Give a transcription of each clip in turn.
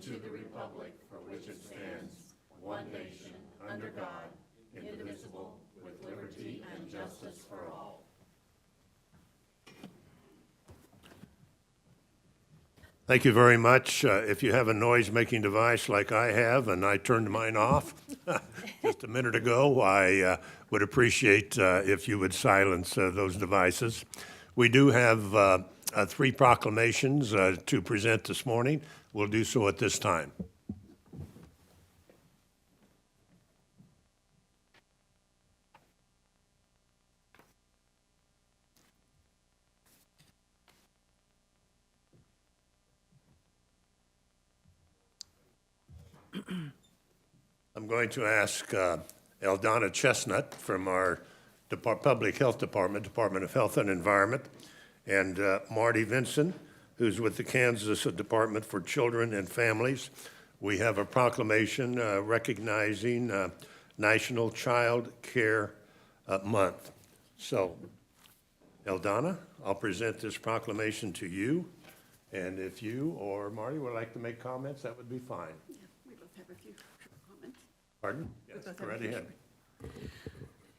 to the republic for which it stands, one nation, under God, indivisible, with liberty and justice for all. Thank you very much. If you have a noise-making device like I have, and I turned mine off just a minute ago, I would appreciate if you would silence those devices. We do have 3 proclamations to present this morning. We'll do so at this time. I'm going to ask Eldonna Chestnut from our Public Health Department, Department of Health and Environment, and Marty Vinson, who's with the Kansas Department for Children and Families. We have a proclamation recognizing National Child Care Month. So, Eldonna, I'll present this proclamation to you, and if you or Marty would like to make comments, that would be fine. Yeah, we both have a few short comments. Pardon? Yes, go right ahead.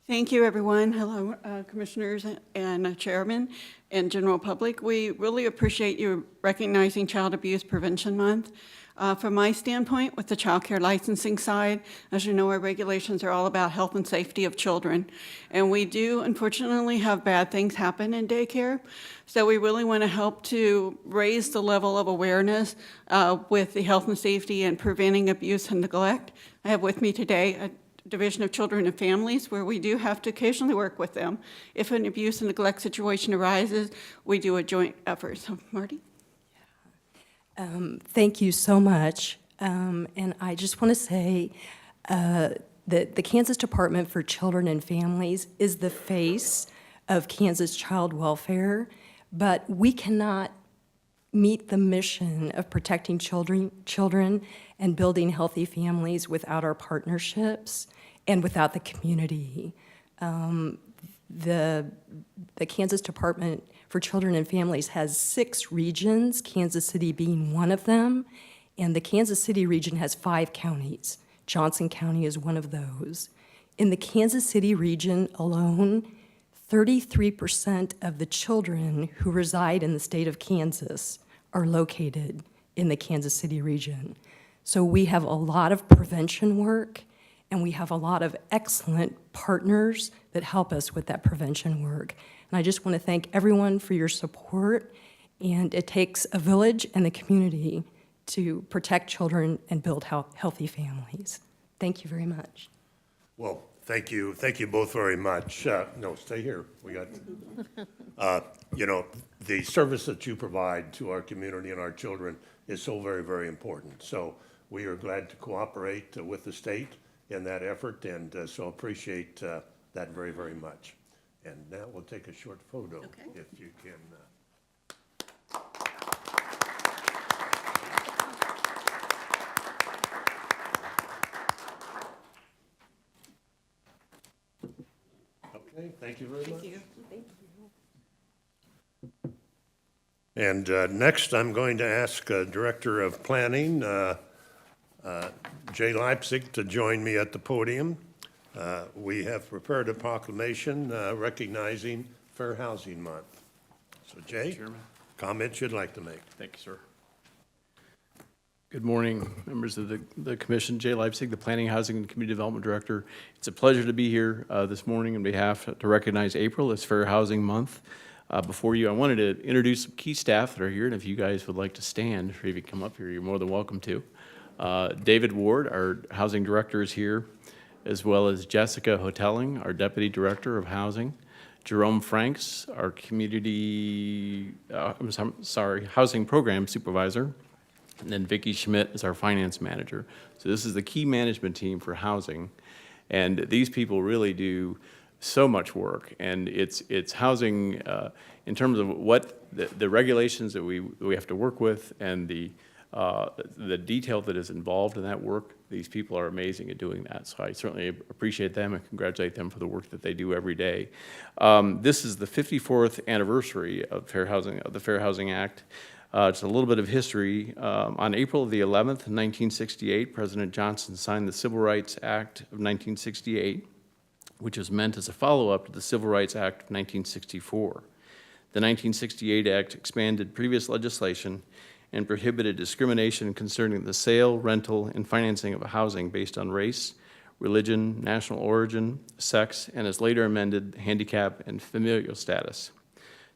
Thank you, everyone. Hello, commissioners and chairman and general public. We really appreciate you recognizing Child Abuse Prevention Month. From my standpoint, with the child care licensing side, as you know, our regulations are all about health and safety of children. And we do, unfortunately, have bad things happen in daycare. So we really want to help to raise the level of awareness with the health and safety and preventing abuse and neglect. I have with me today a Division of Children and Families, where we do have to occasionally work with them. If an abuse and neglect situation arises, we do a joint effort. So, Marty? Thank you so much. And I just want to say that the Kansas Department for Children and Families is the face of Kansas child welfare, but we cannot meet the mission of protecting children and building healthy families without our partnerships and without the community. The Kansas Department for Children and Families has 6 regions, Kansas City being one of them, and the Kansas City region has 5 counties. Johnson County is one of those. In the Kansas City region alone, 33% of the children who reside in the state of Kansas are located in the Kansas City region. So we have a lot of prevention work, and we have a lot of excellent partners that help us with that prevention work. And I just want to thank everyone for your support, and it takes a village and the community to protect children and build healthy families. Thank you very much. Well, thank you both very much. No, stay here. We got, the service that you provide to our community and our children is so very, very important. So we are glad to cooperate with the state in that effort, and so appreciate that very, very much. And now we'll take a short photo, Okay. if you can. Okay, thank you very much. Thank you. And next, I'm going to ask Director of Planning, Jay Leipzig, to join me at the podium. We have prepared a proclamation recognizing Fair Housing Month. So Jay, Chairman. Comments you'd like to make? Thank you, sir. Good morning, members of the commission. Jay Leipzig, the Planning, Housing, and Community Development Director. It's a pleasure to be here this morning on behalf to recognize April as Fair Housing Month. Before you, I wanted to introduce some key staff that are here, and if you guys would like to stand, or if you come up here, you're more than welcome to. David Ward, our Housing Director, is here, as well as Jessica Hotelling, our Deputy Director of Housing. Jerome Franks, our Housing Program Supervisor. And then Vicki Schmidt is our Finance Manager. So this is the key management team for housing. And these people really do so much work. And it's housing in terms of what the regulations that we have to work with, and the the detail that is involved in that work. These people are amazing at doing that, so I certainly appreciate them and congratulate them for the work that they do every day. This is the 54th anniversary of the Fair Housing Act. Just a little bit of history. On April the 11th, 1968, President Johnson signed the Civil Rights Act of 1968, which was meant as a follow-up to the Civil Rights Act of 1964. The 1968 Act expanded previous legislation and prohibited discrimination concerning the sale, rental, and financing of housing based on race, religion, national origin, sex, and as later amended, handicap and familial status.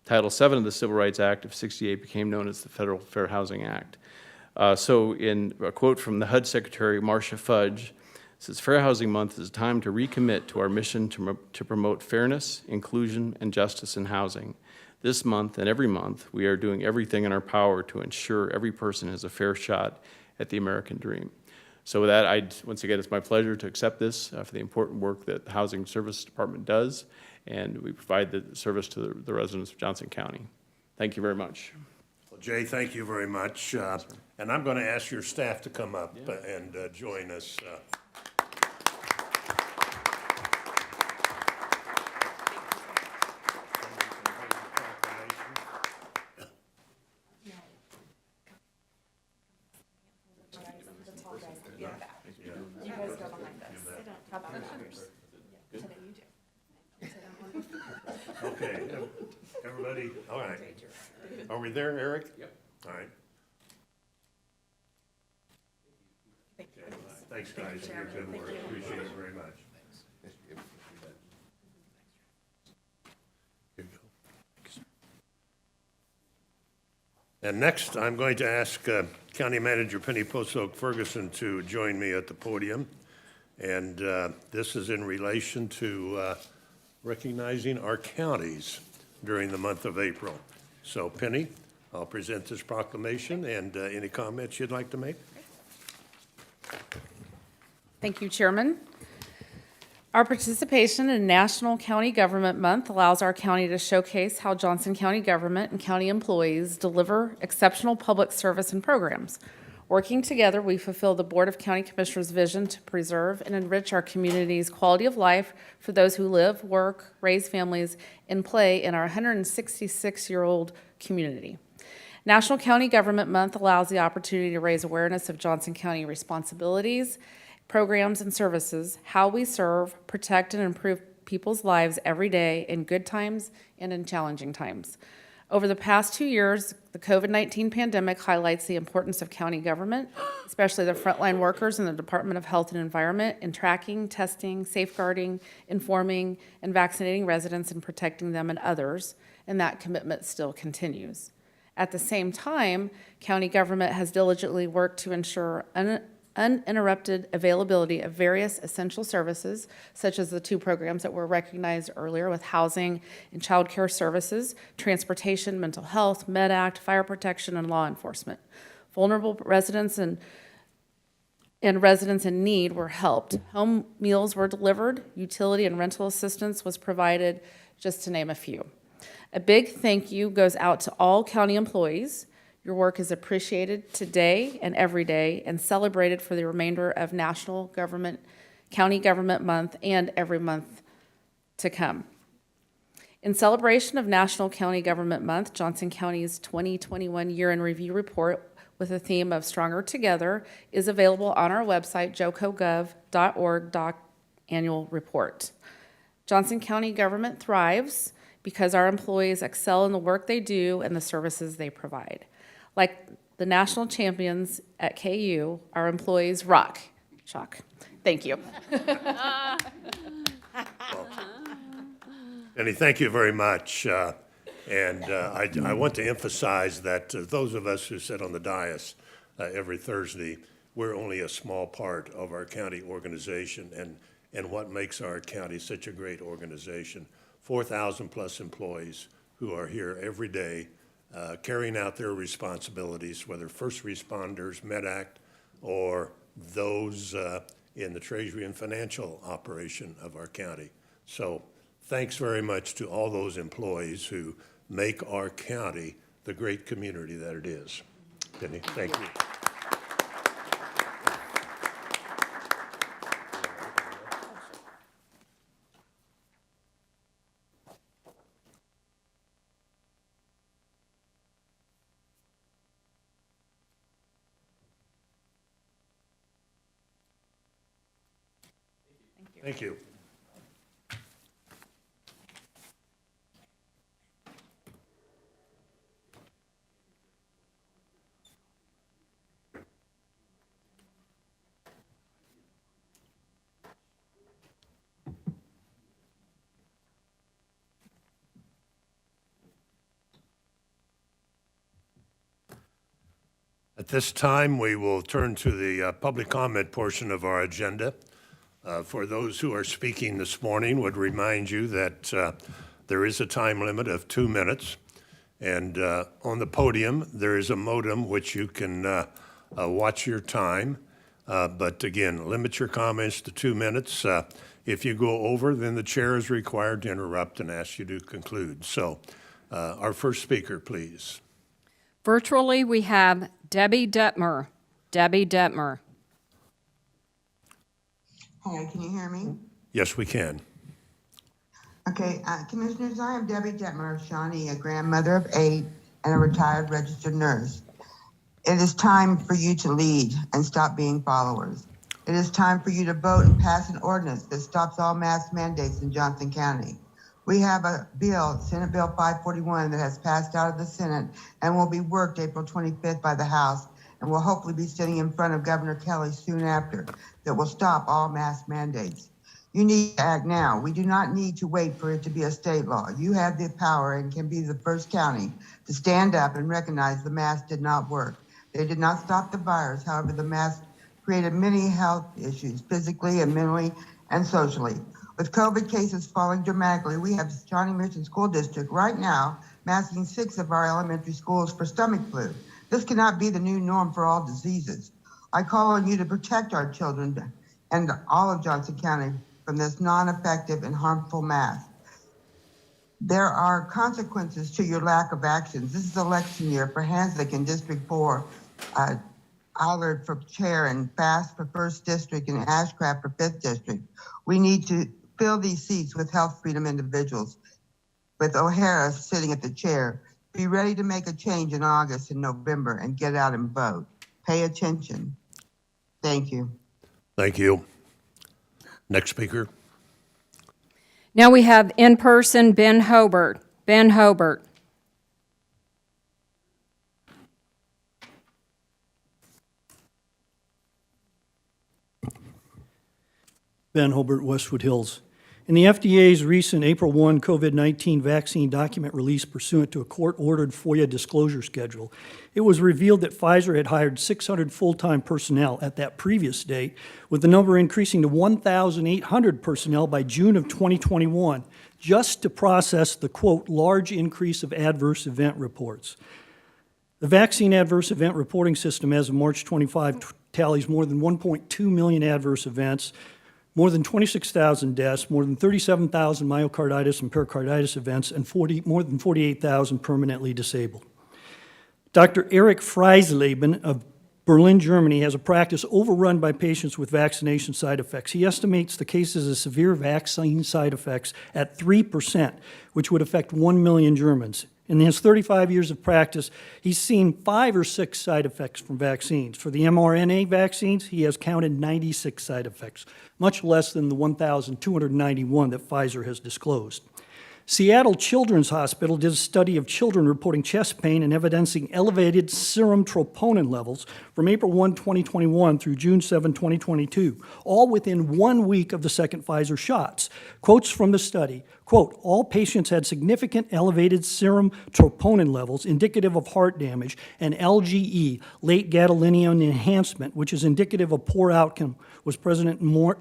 Title VII of the Civil Rights Act of '68 became known as the Federal Fair Housing Act. So in a quote from the HUD Secretary, Marcia Fudge, says, "Fair Housing Month is a time to recommit to our mission to promote fairness, inclusion, and justice in housing. This month and every month, we are doing everything in our power to ensure every person has a fair shot at the American dream." So with that, once again, it's my pleasure to accept this for the important work that the Housing Service Department does, and we provide the service to the residents of Johnson County. Thank you very much. Well, Jay, thank you very much. And I'm going to ask your staff to come up and join us. Okay, everybody, all right. Are we there, Eric? Yep. All right. Okay, thanks, guys, for your good work. Appreciate it very much. Here you go. And next, I'm going to ask County Manager Penny Posoak Ferguson to join me at the podium. And this is in relation to recognizing our counties during the month of April. So Penny, I'll present this proclamation and any comments you'd like to make. Thank you, Chairman. Our participation in National County Government Month allows our county to showcase how Johnson County government and county employees deliver exceptional public service and programs. Working together, we fulfill the Board of County Commissioners' vision to preserve and enrich our community's quality of life for those who live, work, raise families, and play in our 166-year-old community. National County Government Month allows the opportunity to raise awareness of Johnson County responsibilities, programs, and services, how we serve, protect, and improve people's lives every day in good times and in challenging times. Over the past 2 years, the COVID-19 pandemic highlights the importance of county government, especially the frontline workers in the Department of Health and Environment, in tracking, testing, safeguarding, informing, and vaccinating residents and protecting them and others, and that commitment still continues. At the same time, county government has diligently worked to ensure uninterrupted availability of various essential services, such as the 2 programs that were recognized earlier with housing and child care services, transportation, mental health, MedAct, fire protection, and law enforcement. Vulnerable residents and residents in need were helped. Home meals were delivered, utility and rental assistance was provided, just to name a few. A big thank you goes out to all county employees. Your work is appreciated today and every day and celebrated for the remainder of County Government Month and every month to come. In celebration of National County Government Month, Johnson County's 2021 Year in Review Report with the theme of Stronger Together is available on our website, jocogov.org/annual report. Johnson County government thrives because our employees excel in the work they do and the services they provide. Like the national champions at KU, our employees rock. Shock. Thank you. Penny, thank you very much. I want to emphasize that those of us who sit on the dais every Thursday, we're only a small part of our county organization and what makes our county such a great organization. 4,000 plus employees who are here every day carrying out their responsibilities, whether first responders, MedAct, or those in the treasury and financial operation of our county. So thanks very much to all those employees who make our county the great community that it is. Penny, thank you. Thank you. At this time, we will turn to the public comment portion of our agenda. For those who are speaking this morning, would remind you that there is a time limit of 2 minutes. And on the podium, there is a modem which you can watch your time. But again, limit your comments to 2 minutes. If you go over, then the chair is required to interrupt and ask you to conclude. So our first speaker, please. Virtually, we have Debbie Detmer. Debbie Detmer. Hi, can you hear me? Yes, we can. Okay, Commissioners, I am Debbie Detmer of Shawnee, a grandmother of 8 and a retired registered nurse. It is time for you to lead and stop being followers. It is time for you to vote and pass an ordinance that stops all mask mandates in Johnson County. We have a bill, Senate Bill 541, that has passed out of the Senate and will be worked April 25th by the House and will hopefully be sitting in front of Governor Kelly soon after, that will stop all mask mandates. You need to act now. We do not need to wait for it to be a state law. You have the power and can be the first county to stand up and recognize the masks did not work. They did not stop the virus. However, the masks created many health issues, physically and mentally and socially. With COVID cases falling dramatically, we have Shawnee Mission School District right now masking 6 of our elementary schools for stomach flu. This cannot be the new norm for all diseases. I call on you to protect our children and all of Johnson County from this non-effective and harmful mask. There are consequences to your lack of actions. This is election year for Hanslick in District 4, Allard for chair, and Fast for 1st District, and Ashcraft for 5th District. We need to fill these seats with health freedom individuals, with O'Hara sitting at the chair. Be ready to make a change in August and November and get out and vote. Pay attention. Thank you. Thank you. Next speaker. Now we have in person Ben Hobart. Ben Hobart. Ben Hobart, Westwood Hills. In the FDA's recent April 1 COVID-19 vaccine document release pursuant to a court-ordered FOIA disclosure schedule, it was revealed that Pfizer had hired 600 full-time personnel at that previous date, with the number increasing to 1,800 personnel by June of 2021, just to process the, quote, large increase of adverse event reports. The vaccine adverse event reporting system as of March 25 tallies more than 1.2 million adverse events, more than 26,000 deaths, more than 37,000 myocarditis and pericarditis events, and more than 48,000 permanently disabled. Dr. Eric Freisleben of Berlin, Germany, has a practice overrun by patients with vaccination side effects. He estimates the cases of severe vaccine side effects at 3%, which would affect 1 million Germans. In his 35 years of practice, he's seen 5 or 6 side effects from vaccines. For the mRNA vaccines, he has counted 96 side effects, much less than the 1,291 that Pfizer has disclosed. Seattle Children's Hospital did a study of children reporting chest pain and evidencing elevated serum troponin levels from April 1, 2021 through June 7, 2022, all within 1 week of the second Pfizer shots. Quotes from the study, quote, all patients had significant elevated serum troponin levels indicative of heart damage, and LGE, late gadolinium enhancement, which is indicative of poor outcome, was present in more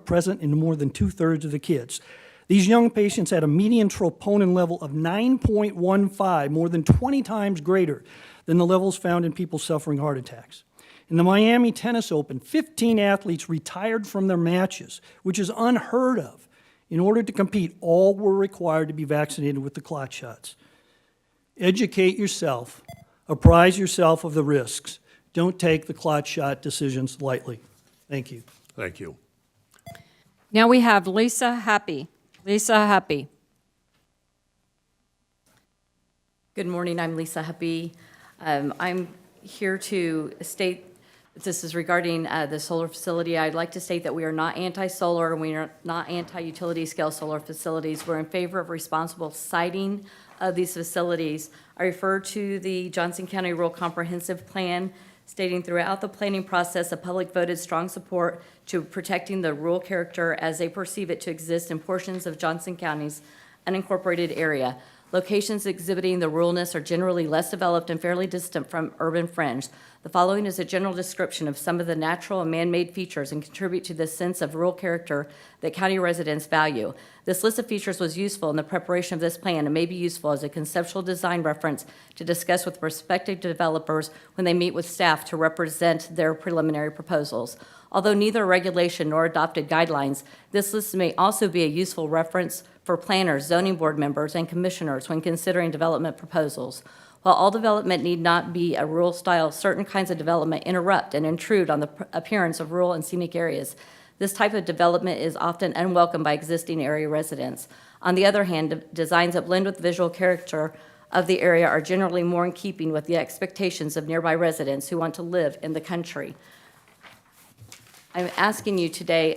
than 2/3 of the kids. These young patients had a median troponin level of 9.15, more than 20 times greater than the levels found in people suffering heart attacks. In the Miami Tennis Open, 15 athletes retired from their matches, which is unheard of. In order to compete, all were required to be vaccinated with the clot shots. Educate yourself. Apprise yourself of the risks. Don't take the clot shot decisions lightly. Thank you. Thank you. Now we have Lisa Happy. Lisa Happy. Good morning, I'm Lisa Happy. I'm here to state This is regarding the solar facility. I'd like to state that we are not anti-solar, and we are not anti-utility scale solar facilities. We're in favor of responsible siting of these facilities. I refer to the Johnson County Rural Comprehensive Plan, stating throughout the planning process, the public voted strong support to protecting the rural character as they perceive it to exist in portions of Johnson County's unincorporated area. Locations exhibiting the ruralness are generally less developed and fairly distant from urban fringe. The following is a general description of some of the natural and man-made features and contribute to this sense of rural character that county residents value. This list of features was useful in the preparation of this plan and may be useful as a conceptual design reference to discuss with prospective developers when they meet with staff to represent their preliminary proposals. Although neither regulation nor adopted guidelines, this list may also be a useful reference for planners, zoning board members, and commissioners when considering development proposals. While all development need not be a rural style, certain kinds of development interrupt and intrude on the appearance of rural and scenic areas. This type of development is often unwelcome by existing area residents. On the other hand, designs that blend with visual character of the area are generally more in keeping with the expectations of nearby residents who want to live in the country. I'm asking you today,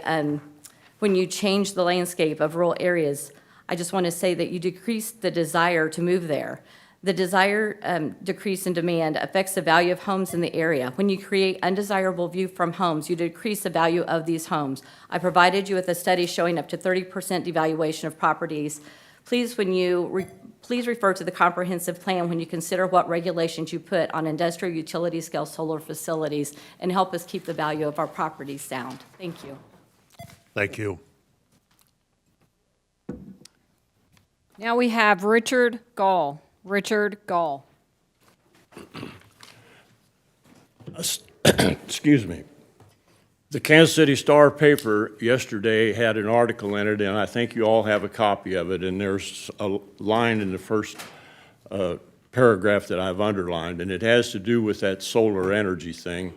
when you change the landscape of rural areas, I just want to say that you decrease the desire to move there. The desire decrease in demand affects the value of homes in the area. When you create undesirable view from homes, you decrease the value of these homes. I provided you with a study showing up to 30% devaluation of properties. Please, please refer to the comprehensive plan when you consider what regulations you put on industrial utility scale solar facilities and help us keep the value of our properties sound. Thank you. Thank you. Now we have Richard Gall. Richard Gall. Excuse me. The Kansas City Star paper yesterday had an article in it, and I think you all have a copy of it, and there's a line in the first paragraph that I've underlined, and it has to do with that solar energy thing,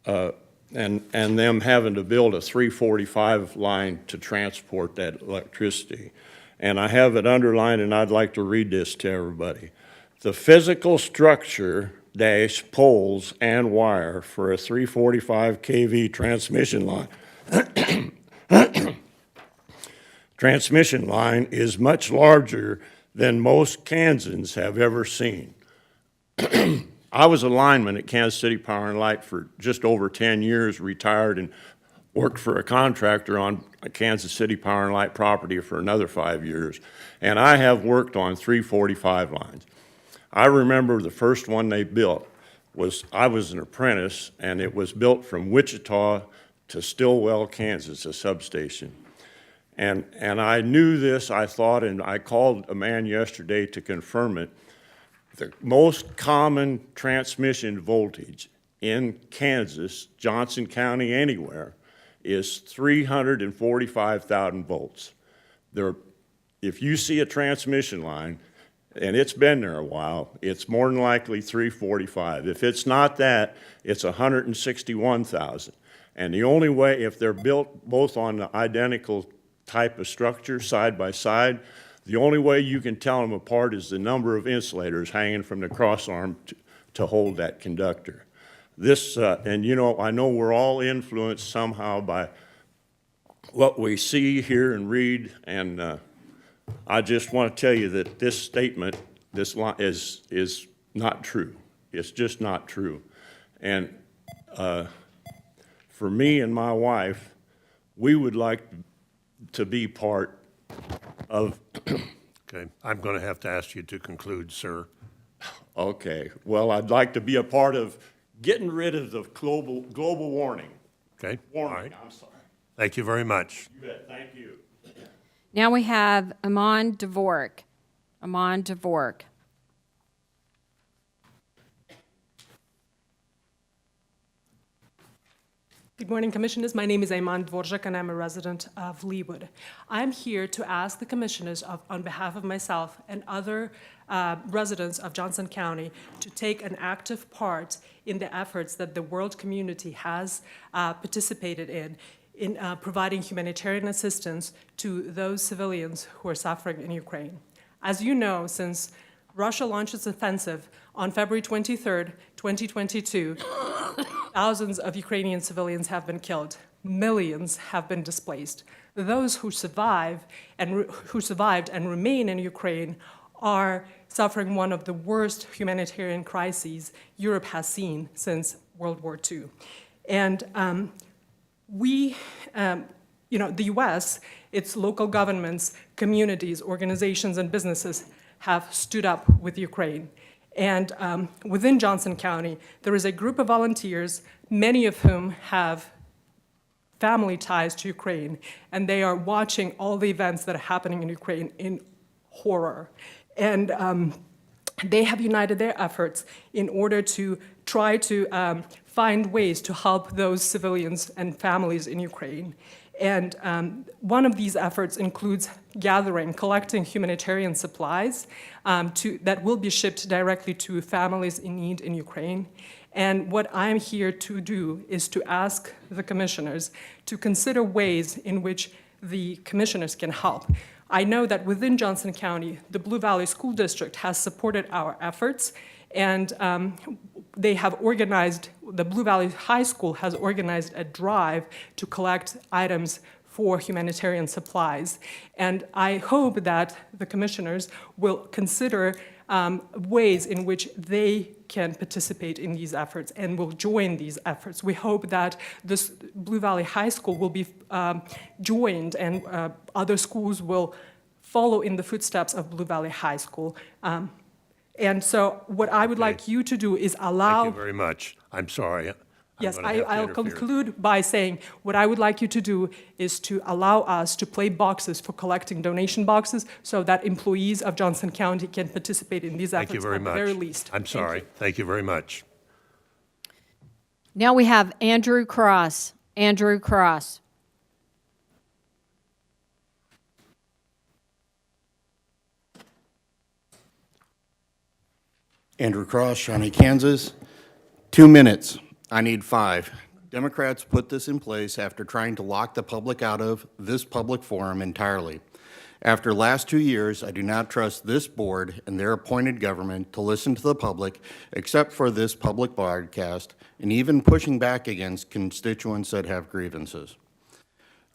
and them having to build a 345 line to transport that electricity. And I have it underlined, and I'd like to read this to everybody. The physical structure dash poles and wire for a 345 kV transmission line is much larger than most Kansans have ever seen. I was a lineman at Kansas City Power and Light for just over 10 years, retired, and worked for a contractor on a Kansas City Power and Light property for another 5 years. And I have worked on 345 lines. I remember the first one they built I was an apprentice, and it was built from Wichita to Stillwell, Kansas, a substation. And I knew this, I thought, and I called a man yesterday to confirm it. The most common transmission voltage in Kansas, Johnson County, anywhere, is 345,000 volts. If you see a transmission line, and it's been there a while, it's more than likely 345. If it's not that, it's 161,000. And the only way, if they're built both on the identical type of structure, side by side, the only way you can tell them apart is the number of insulators hanging from the cross arm to hold that conductor. This, and you know, I know we're all influenced somehow by what we see, hear, and read, and I just want to tell you that this statement, this line is not true. It's just not true. And for me and my wife, we would like to be part of. Okay, I'm going to have to ask you to conclude, sir. Okay, well, I'd like to be a part of getting rid of the global warming. Okay, Warming, all right. I'm sorry. Thank you very much. You bet, thank you. Now we have Amon Dvorak. Amon Dvorak. Good morning, Commissioners. My name is Ayman Dvorak, and I'm a resident of Leawood. I'm here to ask the Commissioners, on behalf of myself and other residents of Johnson County, to take an active part in the efforts that the world community has participated in providing humanitarian assistance to those civilians who are suffering in Ukraine. As you know, since Russia launched its offensive on February 23rd, 2022, Thousands of Ukrainian civilians have been killed. Millions have been displaced. Those who survived and remain in Ukraine are suffering one of the worst humanitarian crises Europe has seen since World War II. And the U.S., its local governments, communities, organizations, and businesses have stood up with Ukraine. And within Johnson County, there is a group of volunteers, many of whom have family ties to Ukraine, and they are watching all the events that are happening in Ukraine in horror. And they have united their efforts in order to try to find ways to help those civilians and families in Ukraine. And one of these efforts includes collecting humanitarian supplies that will be shipped directly to families in need in Ukraine. And what I'm here to do is to ask the commissioners to consider ways in which the commissioners can help. I know that within Johnson County, the Blue Valley School District has supported our efforts, and they have organized, the Blue Valley High School has organized a drive to collect items for humanitarian supplies. And I hope that the commissioners will consider ways in which they can participate in these efforts and will join these efforts. We hope that this Blue Valley High School will be joined and other schools will follow in the footsteps of Blue Valley High School. And so what I would like you to do is allow... Thank you very much. I'm sorry. Yes, I'll conclude by saying what I would like you to do is to allow us to play boxes for collecting donation boxes so that employees of Johnson County can participate in these efforts at the very least. I'm sorry. Thank you very much. Now we have Andrew Cross. Andrew Cross. Andrew Cross, Shawnee, Kansas. 2 minutes. I need 5. Democrats put this in place after trying to lock the public out of this public forum entirely. After last 2 years, I do not trust this board and their appointed government to listen to the public except for this public broadcast and even pushing back against constituents that have grievances.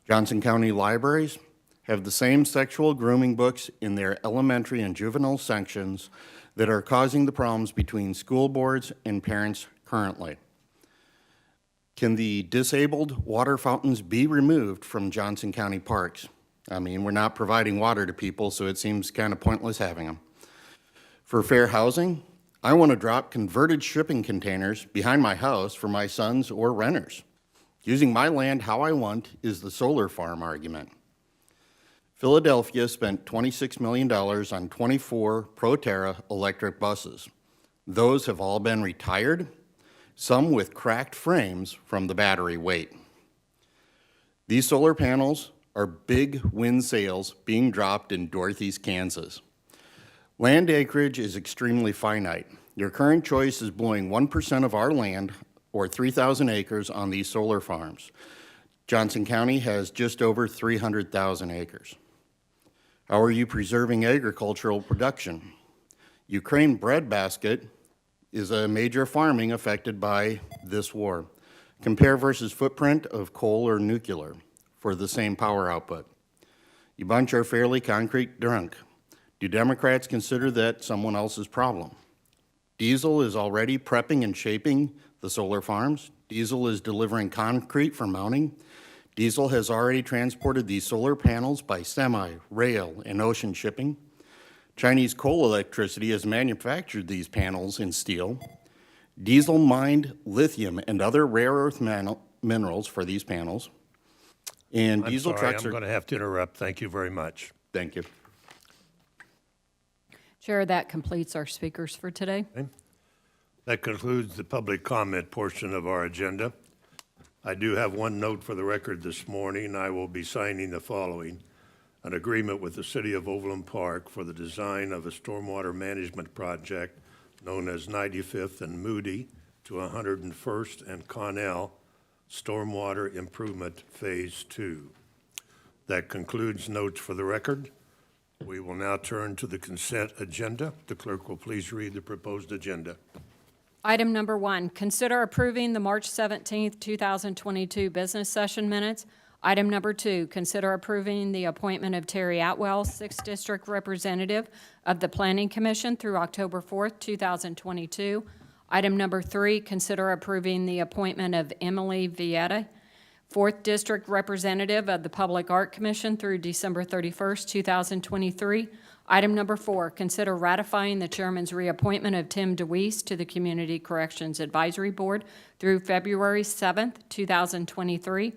Johnson County libraries have the same sexual grooming books in their elementary and juvenile sections that are causing the problems between school boards and parents currently. Can the disabled water fountains be removed from Johnson County parks? I mean, we're not providing water to people, so it seems kind of pointless having them. For fair housing, I want to drop converted shipping containers behind my house for my sons or renters. Using my land how I want is the solar farm argument. Philadelphia spent $26 million on 24 Proterra electric buses. Those have all been retired, some with cracked frames from the battery weight. These solar panels are big wind sails being dropped in Dorothy's, Kansas. Land acreage is extremely finite. Your current choice is blowing 1% of our land, or 3,000 acres, on these solar farms. Johnson County has just over 300,000 acres. How are you preserving agricultural production? Ukraine breadbasket is a major farming affected by this war. Compare versus footprint of coal or nuclear for the same power output. You bunch are fairly concrete drunk. Do Democrats consider that someone else's problem? Diesel is already prepping and shaping the solar farms. Diesel is delivering concrete for mounting. Diesel has already transported these solar panels by semi, rail, and ocean shipping. Chinese coal electricity has manufactured these panels in steel. Diesel mined lithium and other rare earth minerals for these panels. And diesel trucks are... I'm going to have to interrupt. Thank you very much. Thank you. Chair, that completes our speakers for today. Okay. That concludes the public comment portion of our agenda. I do have one note for the record this morning. I will be signing the following: an agreement with the City of Overland Park for the design of a stormwater management project known as 95th and Moody to 101st and Connell Stormwater Improvement Phase 2. That concludes notes for the record. We will now turn to the consent agenda. The clerk will please read the proposed agenda. Item number 1, consider approving the March 17th, 2022 business session minutes. Item number 2, consider approving the appointment of Terry Atwell, 6th District Representative of the Planning Commission through October 4th, 2022. Item number 3, consider approving the appointment of Emily Vieta, 4th District Representative of the Public Art Commission through December 31st, 2023. Item number 4, consider ratifying the chairman's reappointment of Tim DeWeese to the Community Corrections Advisory Board through February 7th, 2023.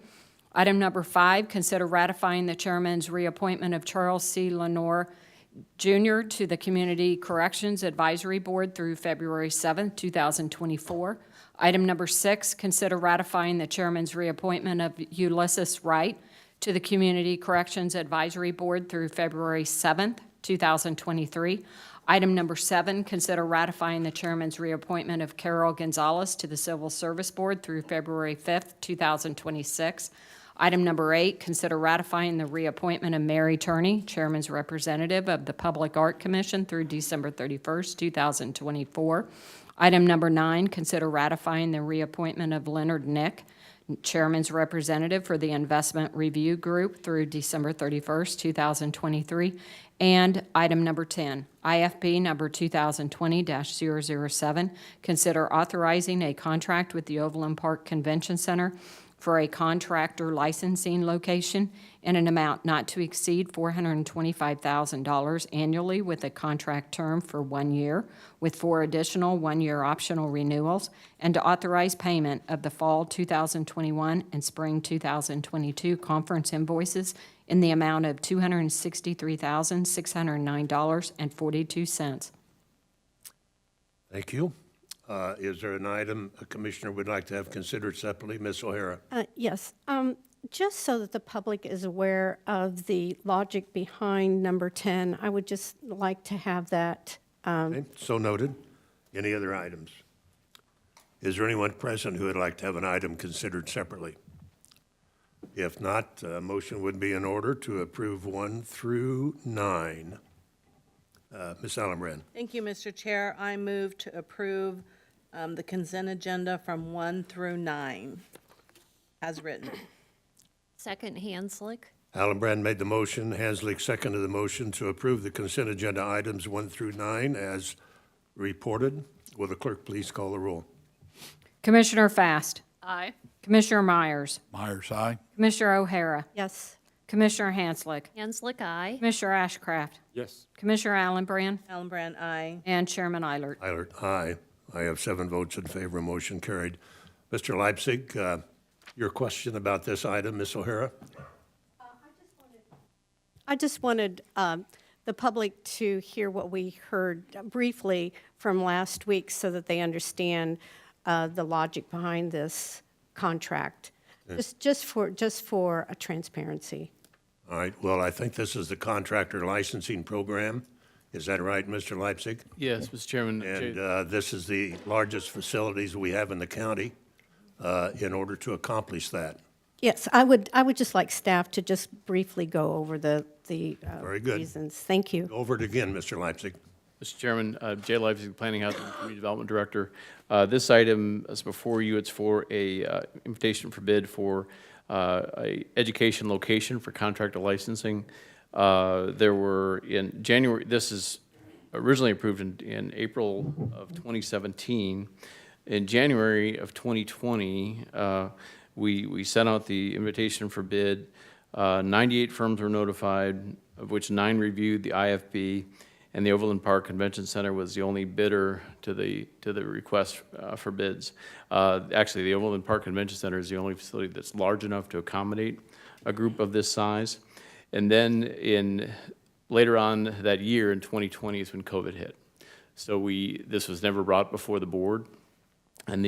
Item number 5, consider ratifying the chairman's reappointment of Charles C. Lenore Jr. to the Community Corrections Advisory Board through February 7th, 2024. Item number 6, consider ratifying the chairman's reappointment of Ulysses Wright to the Community Corrections Advisory Board through February 7th, 2023. Item number 7, consider ratifying the chairman's reappointment of Carol Gonzalez to the Civil Service Board through February 5th, 2026. Item number 8, consider ratifying the reappointment of Mary Turney, chairman's representative of the Public Art Commission through December 31st, 2024. Item number 9, consider ratifying the reappointment of Leonard Nick, chairman's representative for the Investment Review Group through December 31st, 2023. And item number 10, IFP number 2020-007, consider authorizing a contract with the Overland Park Convention Center for a contractor licensing location in an amount not to exceed $425,000 annually with a contract term for 1 year with 4 additional 1-year optional renewals, and to authorize payment of the fall 2021 and spring 2022 conference invoices in the amount of $263,609.42. Thank you. Is there an item a commissioner would like to have considered separately? Ms. O'Hara? Yes. Just so that the public is aware of the logic behind number 10, I would just like to have that. Okay, so noted. Any other items? Is there anyone present who would like to have an item considered separately? If not, a motion would be in order to approve 1 through 9. Ms. Allenbrand. Thank you, Mr. Chair. I move to approve the consent agenda from 1 through 9 as written. Second, Hanslick. Allenbrand made the motion. Hanslick seconded the motion to approve the consent agenda items 1 through 9 as reported. Will the clerk please call the roll? Commissioner Fast. Aye. Commissioner Myers. Myers, aye. Commissioner O'Hara. Yes. Commissioner Hanslick. Hanslick, aye. Commissioner Ashcraft. Yes. Commissioner Allenbrand. Allenbrand, aye. And Chairman Eilert. Eilert, aye. I have 7 votes in favor. Motion carried. Mr. Leipzig, your question about this item, Ms. O'Hara? I just wanted the public to hear what we heard briefly from last week so that they understand the logic behind this contract, just for a transparency. All right. Well, I think this is the contractor licensing program. Is that right, Mr. Leipzig? Yes, Mr. Chairman. And this is the largest facilities we have in the county in order to accomplish that. Yes, I would just like staff to just briefly go over the Very good. reasons. Thank you. Go over it again, Mr. Leipzig. Mr. Chairman, Jay Leipzig, Planning, Housing, and Community Development Director. This item is before you. It's for a invitation for bid for a education location for contractor licensing. There were in January, this is originally approved in April of 2017. In January of 2020, we sent out the invitation for bid. 98 firms were notified, of which 9 reviewed the IFB, and the Overland Park Convention Center was the only bidder to the request for bids. Actually, the Overland Park Convention Center is the only facility that's large enough to accommodate a group of this size. And then later on that year in 2020 is when COVID hit. So this was never brought before the board, and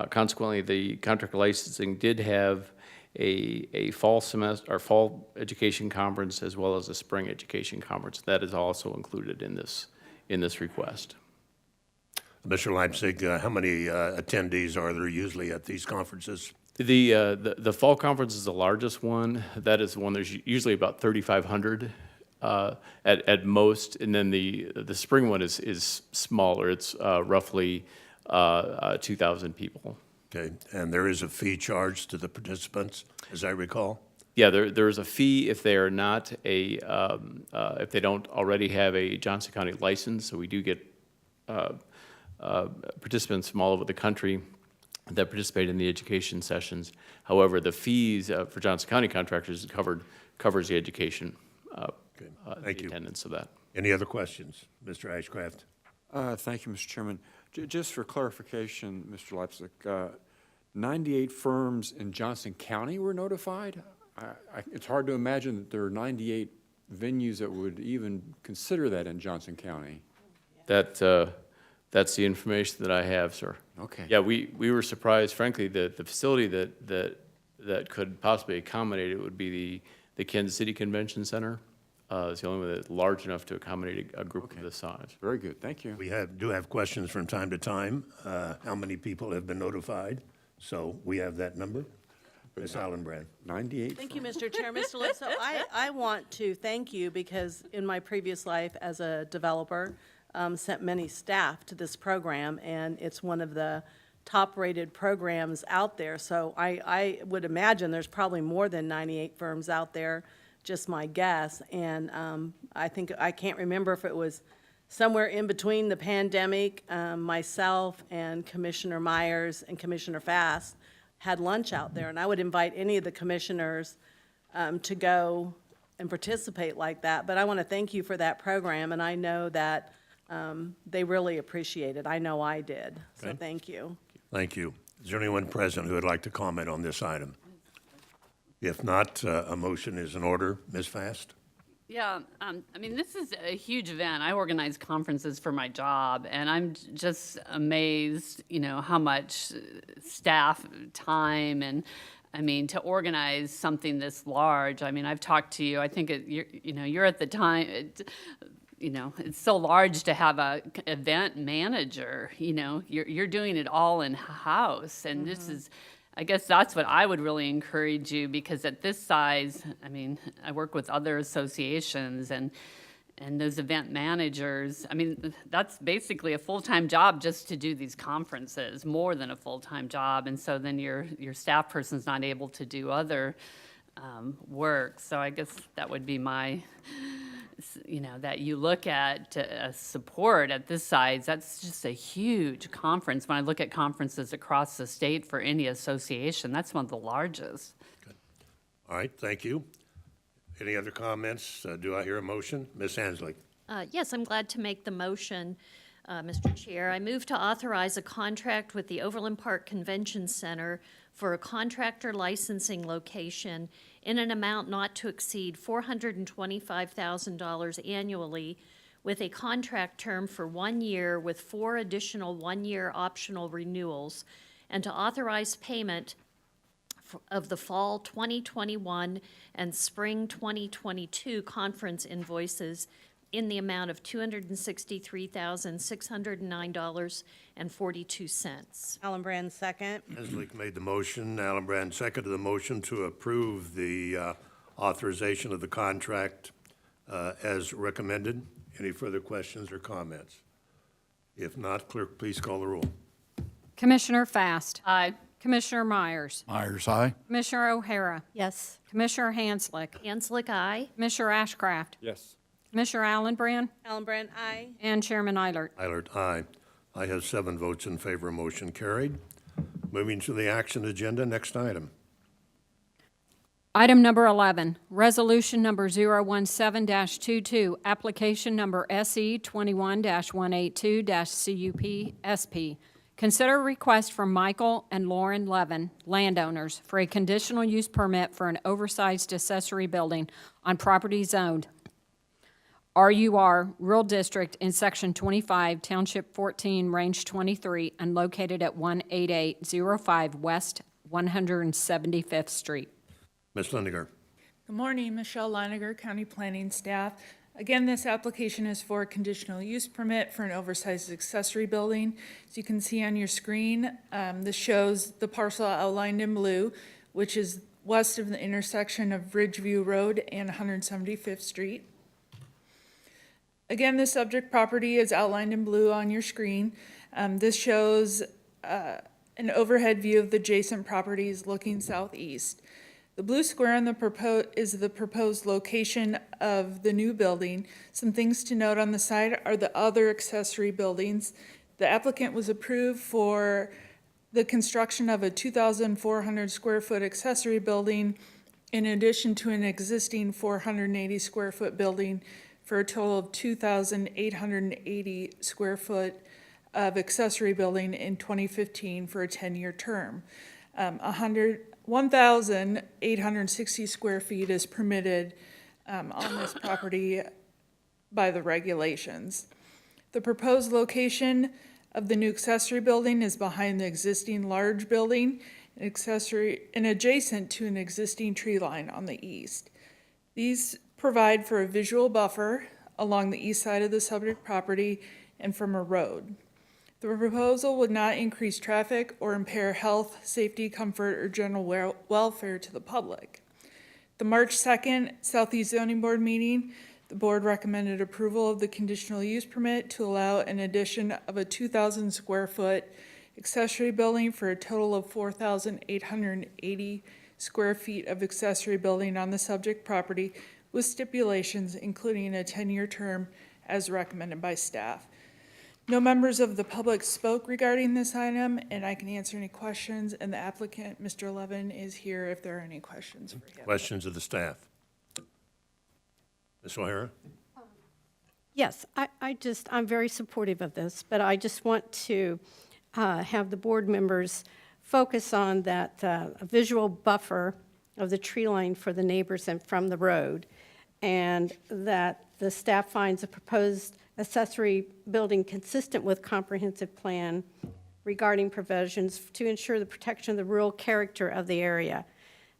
consequently the contract licensing did have a fall semester or fall education conference as well as a spring education conference. That is also included in this request. Mr. Leipzig, how many attendees are there usually at these conferences? The fall conference is the largest one. That is the one. There's usually about 3,500 at most, and then the spring one is smaller. It's roughly 2,000 people. Okay, and there is a fee charged to the participants, as I recall? Yeah, there is a fee if they are not if they don't already have a Johnson County license. So we do get participants from all over the country that participate in the education sessions. However, the fees for Johnson County contractors covers the education, Thank the you. attendance of that. Any other questions? Mr. Ashcraft? Thank you, Mr. Chairman. Just for clarification, Mr. Leipzig, 98 firms in Johnson County were notified? It's hard to imagine that there are 98 venues that would even consider that in Johnson County. That's the information that I have, sir. Okay. Yeah, we were surprised, frankly, that the facility that could possibly accommodate it would be the Kansas City Convention Center. It's the only one that's large enough to accommodate a group of this size. Very good, thank you. We do have questions from time to time. How many people have been notified? So we have that number. Ms. Allenbrand. 98 Thank you, Mr. Chair. Mr. Litt, so I want to thank you because in my previous life as a developer, sent many staff to this program, and it's one of the top-rated programs out there. So I would imagine there's probably more than 98 firms out there, just my guess. And I can't remember if it was somewhere in between the pandemic, myself and Commissioner Myers and Commissioner Fast had lunch out there, and I would invite any of the commissioners to go and participate like that. But I want to thank you for that program, and I know that they really appreciate it. I know I did, so Okay. thank you. Thank you. Is there anyone present who would like to comment on this item? If not, a motion is in order. Ms. Fast? Yeah, I mean, this is a huge event. I organize conferences for my job, and I'm just amazed, how much staff time and, I mean, to organize something this large. I mean, I've talked to you. I think you're at the time. It's so large to have a event manager. You're doing it all in house, and this is. I guess that's what I would really encourage you, because at this size, I mean, I work with other associations and those event managers, I mean, that's basically a full-time job just to do these conferences, more than a full-time job. And so then your staff person's not able to do other work. So I guess that would be my, that you look at support at this size. That's just a huge conference. When I look at conferences across the state for any association, that's one of the largest. Good. All right, thank you. Any other comments? Do I hear a motion? Ms. Hanslick. Yes, I'm glad to make the motion, Mr. Chair. I move to authorize a contract with the Overland Park Convention Center for a contractor licensing location in an amount not to exceed $425,000 annually, with a contract term for 1 year with 4 additional one-year optional renewals, and to authorize payment of the fall 2021 and spring 2022 conference invoices in the amount of $263,609.42. Allenbrand, second. Hanslick made the motion. Allenbrand seconded the motion to approve the authorization of the contract as recommended. Any further questions or comments? If not, clerk, please call the roll. Commissioner Fast. Aye. Commissioner Myers. Myers, aye. Commissioner O'Hara. Yes. Commissioner Hanslick. Hanslick, aye. Commissioner Ashcraft. Yes. Commissioner Allenbrand. Allenbrand, aye. And Chairman Eilert. Eilert, aye. I have 7 votes in favor. Motion carried. Moving to the action agenda, next item. Item number 11, resolution number 017-22, application number SE 21-182-CUP-SP. Consider request from Michael and Lauren Levin, landowners, for a conditional use permit for an oversized accessory building on property zoned RUR Rural District in Section 25, Township 14, Range 23, and located at 18805 West 175th Street. Ms. Lindiger. Good morning, Michelle Leiniger, County Planning Staff. Again, this application is for a conditional use permit for an oversized accessory building. As you can see on your screen, this shows the parcel outlined in blue, which is west of the intersection of Ridgeview Road and 175th Street. Again, the subject property is outlined in blue on your screen. This shows an overhead view of the adjacent properties looking southeast. The blue square on the is the proposed location of the new building. Some things to note on the side are the other accessory buildings. The applicant was approved for the construction of a 2,400 square foot accessory building in addition to an existing 480 square foot building for a total of 2,880 square foot of accessory building in 2015 for a 10-year term. 1,860 square feet is permitted on this property by the regulations. The proposed location of the new accessory building is behind the existing large building, and adjacent to an existing tree line on the east. These provide for a visual buffer along the east side of the subject property and from a road. The proposal would not increase traffic or impair health, safety, comfort, or general welfare to the public. The March 2nd Southeast Zoning Board meeting, the board recommended approval of the conditional use permit to allow an addition of a 2,000 square foot accessory building for a total of 4,880 square feet of accessory building on the subject property with stipulations including a 10-year term as recommended by staff. No members of the public spoke regarding this item, and I can answer any questions, and the applicant, Mr. Levin, is here if there are any questions for him. Questions of the staff? Ms. O'Hara? Yes, I'm very supportive of this, but I just want to have the board members focus on that visual buffer of the tree line for the neighbors and from the road, and that the staff finds a proposed accessory building consistent with comprehensive plan regarding provisions to ensure the protection of the rural character of the area.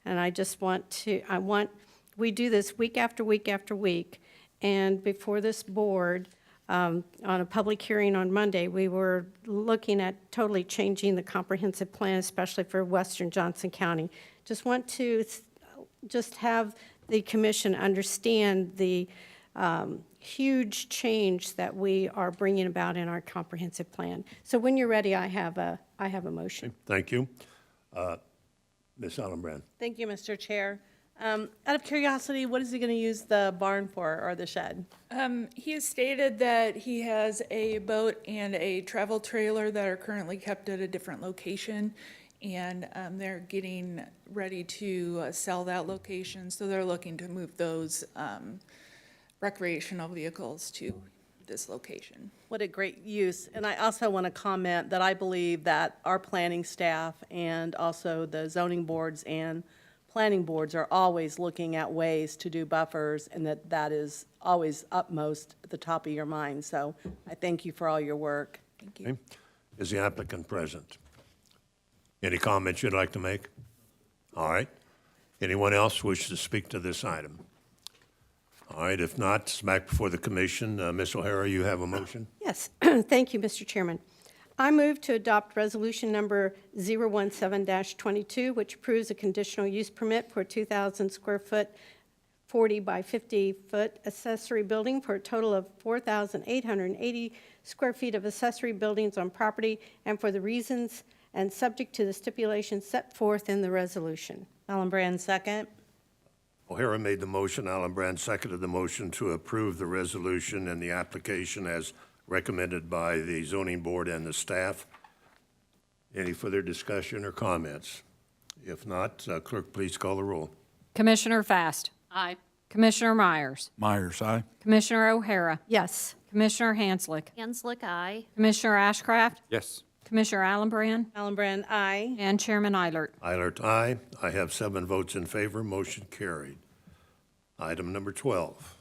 And we do this week after week after week, and before this board, on a public hearing on Monday, we were looking at totally changing the comprehensive plan, especially for western Johnson County. Just want to have the commission understand the huge change that we are bringing about in our comprehensive plan. So when you're ready, I have a motion. Thank you. Ms. Allenbrand. Thank you, Mr. Chair. Out of curiosity, what is he going to use the barn for, or the shed? He has stated that he has a boat and a travel trailer that are currently kept at a different location, and they're getting ready to sell that location, so they're looking to move those recreational vehicles to this location. What a great use. And I also want to comment that I believe that our planning staff and also the zoning boards and planning boards are always looking at ways to do buffers, and that is always upmost at the top of your mind. So I thank you for all your work. Thank you. Okay. Is the applicant present? Any comments you'd like to make? All right. Anyone else wish to speak to this item? All right, if not, it's back before the commission. Ms. O'Hara, you have a motion? Yes, thank you, Mr. Chairman. I move to adopt resolution number 017-22, which approves a conditional use permit for a 2,000 square foot, 40 by 50 foot accessory building for a total of 4,880 square feet of accessory buildings on property, and for the reasons and subject to the stipulations set forth in the resolution. Allenbrand, second. O'Hara made the motion. Allenbrand seconded the motion to approve the resolution and the application as recommended by the zoning board and the staff. Any further discussion or comments? If not, clerk, please call the roll. Commissioner Fast. Aye. Commissioner Myers. Myers, aye. Commissioner O'Hara. Yes. Commissioner Hanslick. Hanslick, aye. Commissioner Ashcraft. Yes. Commissioner Allenbrand. Allenbrand, aye. And Chairman Eilert. Eilert, aye. I have 7 votes in favor. Motion carried. Item number 12.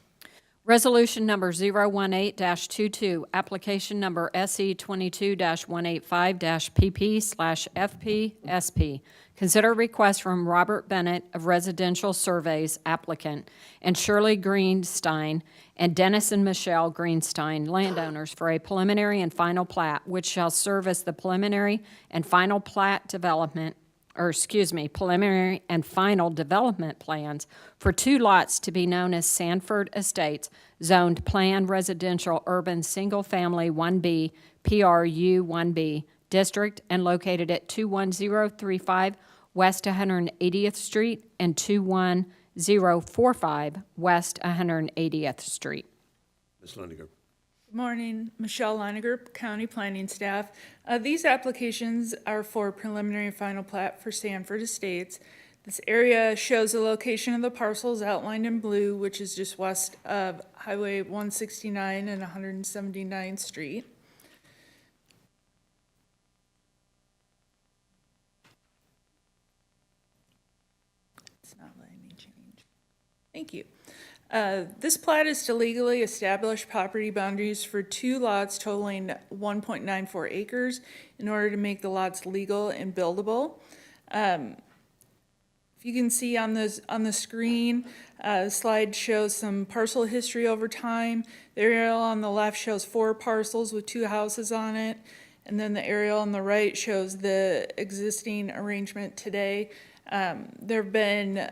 Resolution number 018-22, application number SE 22-185-PP/FPSP. Consider request from Robert Bennett of Residential Surveys applicant and Shirley Greenstein and Dennis and Michelle Greenstein, landowners, for a preliminary and final plat, which shall serve as the preliminary and final plat development preliminary and final development plans for 2 lots to be known as Sanford Estates, zoned Planned Residential Urban Single Family 1B, PRU 1B District, and located at 21035 West 180th Street and 21045 West 180th Street. Ms. Lindiger. Good morning, Michelle Leiniger, County Planning Staff. These applications are for preliminary and final plat for Sanford Estates. This area shows the location of the parcels outlined in blue, which is just west of Highway 169 and 179th Street. It's not letting me change. Thank you. This plat is to legally establish property boundaries for 2 lots totaling 1.94 acres in order to make the lots legal and buildable. If you can see on the screen, the slide shows some parcel history over time. The aerial on the left shows 4 parcels with 2 houses on it, and then the aerial on the right shows the existing arrangement today. There have been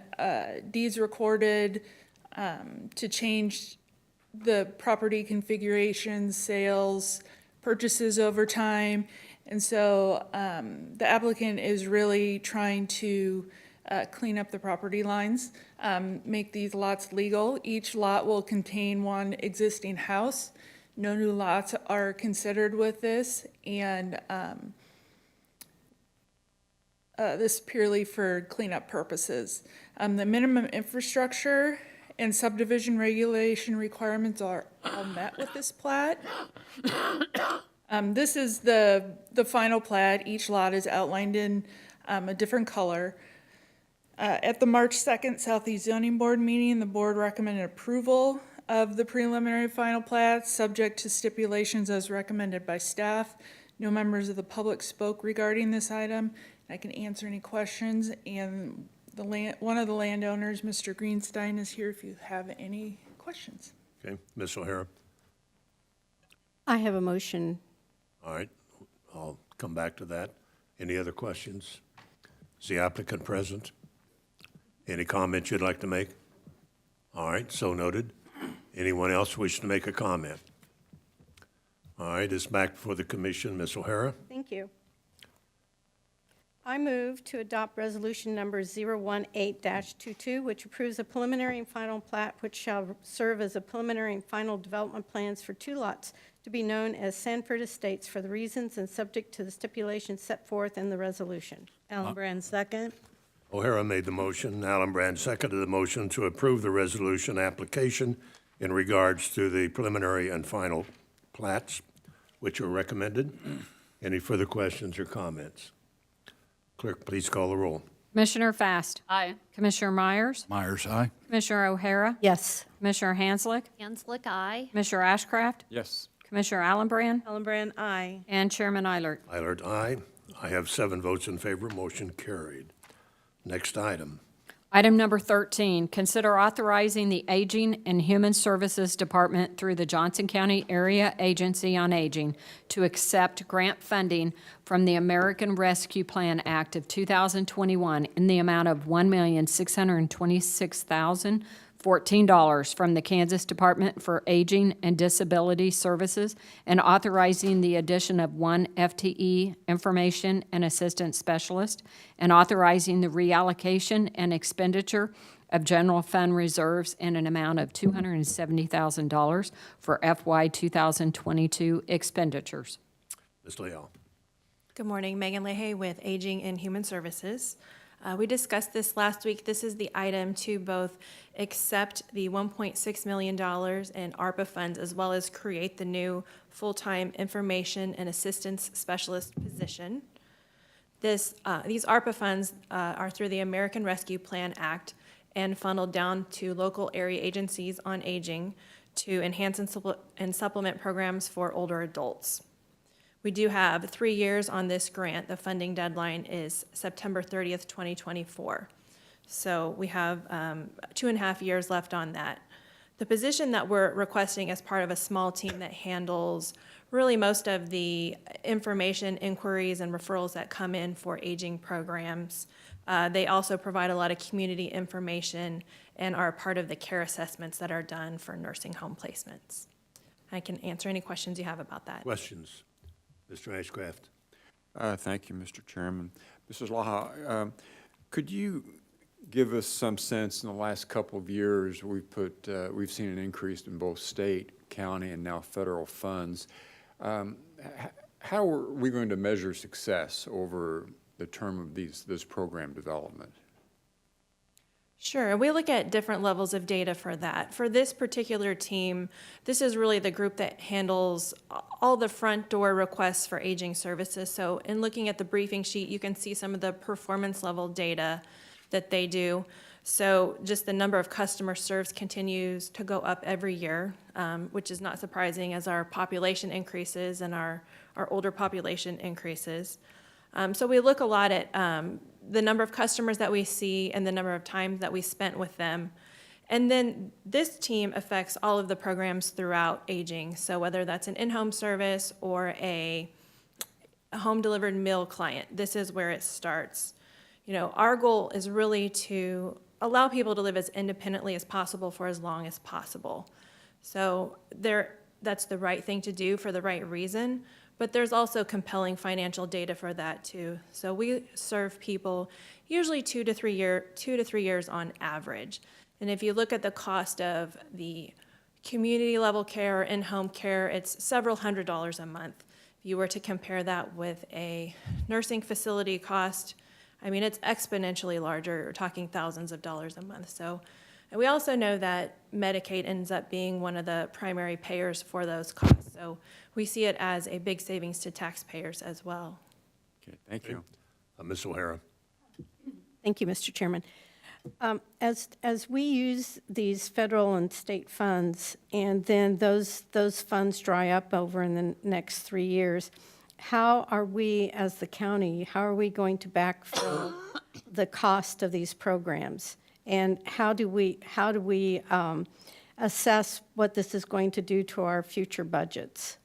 deeds recorded to change the property configuration, sales, purchases over time. And so the applicant is really trying to clean up the property lines, make these lots legal. Each lot will contain 1 existing house. No new lots are considered with this, and this purely for cleanup purposes. The minimum infrastructure and subdivision regulation requirements are all met with this plat. This is the final plat. Each lot is outlined in a different color. At the March 2nd Southeast Zoning Board meeting, the board recommended approval of the preliminary final plat, subject to stipulations as recommended by staff. No members of the public spoke regarding this item. I can answer any questions, and one of the landowners, Mr. Greenstein, is here if you have any questions. Okay, Ms. O'Hara. I have a motion. All right, I'll come back to that. Any other questions? Is the applicant present? Any comments you'd like to make? All right, so noted. Anyone else wish to make a comment? All right, it's back before the commission. Ms. O'Hara? Thank you. I move to adopt resolution number 018-22, which approves a preliminary and final plat, which shall serve as a preliminary and final development plans for 2 lots to be known as Sanford Estates for the reasons and subject to the stipulations set forth in the resolution. Alan Brand, second. O'Hara made the motion. Alan Brand seconded the motion to approve the resolution application in regards to the preliminary and final plats, which are recommended. Any further questions or comments? Clerk, please call the roll. Commissioner Fast. Aye. Commissioner Myers. Myers, aye. Commissioner O'Hara. Yes. Commissioner Hanslick. Hanslick, aye. Commissioner Ashcraft. Yes. Commissioner Allenbrand. Alan Brand, aye. And Chairman Eilert. Eilert, aye. I have 7 votes in favor. Motion carried. Next item. Item number 13, consider authorizing the Aging and Human Services Department through the Johnson County Area Agency on Aging to accept grant funding from the American Rescue Plan Act of 2021 in the amount of $1,626,014 from the Kansas Department for Aging and Disability Services, and authorizing the addition of 1 FTE information and assistance specialist, and authorizing the reallocation and expenditure of general fund reserves in an amount of $270,000 for FY 2022 expenditures. Ms. Leal. Good morning, Megan Leahy with Aging and Human Services. We discussed this last week. This is the item to both accept the $1.6 million in ARPA funds as well as create the new full-time information and assistance specialist position. These ARPA funds are through the American Rescue Plan Act and funneled down to local area agencies on aging to enhance and supplement programs for older adults. We do have 3 years on this grant. The funding deadline is September 30th, 2024. So we have 2.5 years left on that. The position that we're requesting as part of a small team that handles really most of the information, inquiries, and referrals that come in for aging programs. They also provide a lot of community information and are part of the care assessments that are done for nursing home placements. I can answer any questions you have about that. Questions? Mr. Ashcraft? Thank you, Mr. Chairman. Mrs. Laha, could you give us some sense in the last couple of years, we've seen an increase in both state, county, and now federal funds. How are we going to measure success over the term of this program development? Sure. We look at different levels of data for that. For this particular team, this is really the group that handles all the front door requests for aging services. So in looking at the briefing sheet, you can see some of the performance level data that they do. So just the number of customer serves continues to go up every year, which is not surprising as our population increases and our older population increases. So we look a lot at the number of customers that we see and the number of times that we spent with them. And then this team affects all of the programs throughout aging. So whether that's an in-home service or a home-delivered meal client, this is where it starts. You know, our goal is really to allow people to live as independently as possible for as long as possible. So that's the right thing to do for the right reason, but there's also compelling financial data for that too. So we serve people usually 2 to 3 years on average. And if you look at the cost of the community level care or in-home care, it's several $100s a month. If you were to compare that with a nursing facility cost, I mean, it's exponentially larger. We're talking thousands of dollars a month. So, and we also know that Medicaid ends up being one of the primary payers for those costs. So we see it as a big savings to taxpayers as well. Okay, thank you. Ms. O'Hara. Thank you, Mr. Chairman. As we use these federal and state funds, and then those funds dry up over in the next 3 years, how are we, as the county, how are we going to backfill the cost of these programs? And how do we assess what this is going to do to our future budgets?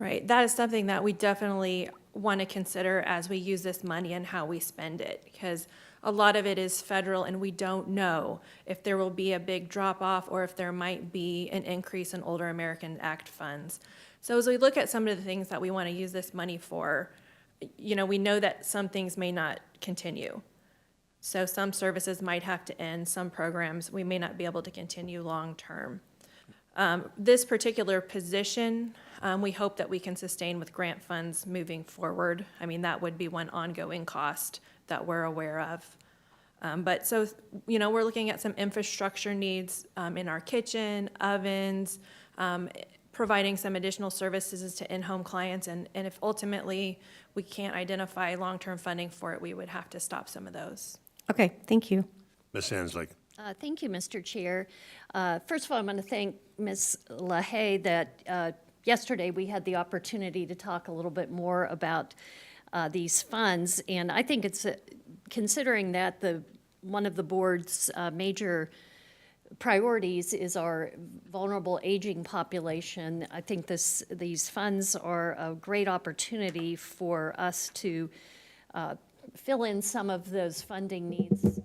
Right, that is something that we definitely want to consider as we use this money and how we spend it, because a lot of it is federal and we don't know if there will be a big drop off or if there might be an increase in Older American Act funds. So as we look at some of the things that we want to use this money for, you know, we know that some things may not continue. So some services might have to end, some programs we may not be able to continue long term. This particular position, we hope that we can sustain with grant funds moving forward. I mean, that would be one ongoing cost that we're aware of. But so, you know, we're looking at some infrastructure needs in our kitchen, ovens, providing some additional services to in-home clients. And if ultimately we can't identify long-term funding for it, we would have to stop some of those. Okay, thank you. Ms. Hansley. Thank you, Mr. Chair. First of all, I'm going to thank Ms. LaHaye that yesterday we had the opportunity to talk a little bit more about these funds. And I think it's, considering that one of the board's major priorities is our vulnerable aging population, I think these funds are a great opportunity for us to fill in some of those funding needs.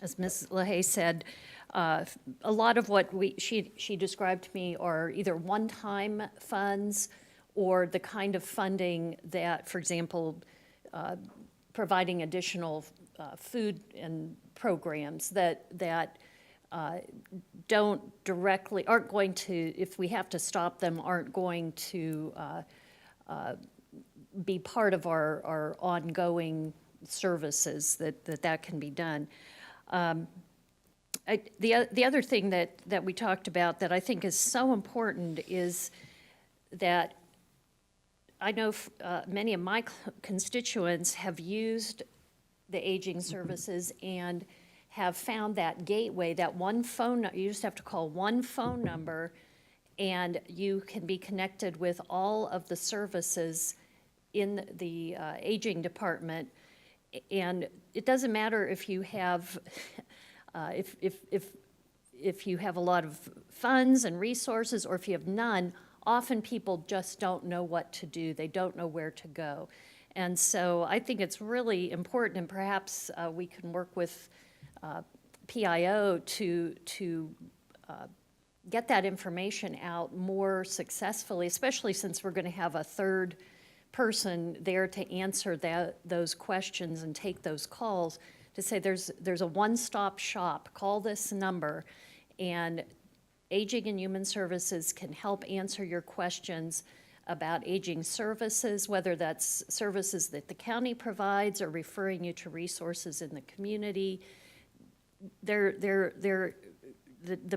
As Ms. LaHaye said, a lot of what she described to me are either one-time funds or the kind of funding that, for example, providing additional food and programs that aren't going to, if we have to stop them, aren't going to be part of our ongoing services, that can be done. The other thing that we talked about that I think is so important is that I know many of my constituents have used the aging services and have found that gateway, that one phone, you just have to call one phone number and you can be connected with all of the services in the aging department. And it doesn't matter if you have, if you have a lot of funds and resources, or if you have none, often people just don't know what to do. They don't know where to go. And so I think it's really important, and perhaps we can work with PIO to get that information out more successfully, especially since we're going to have a third person there to answer those questions and take those calls, to say there's a one-stop shop. Call this number, and Aging and Human Services can help answer your questions about aging services, whether that's services that the county provides or referring you to resources in the community. The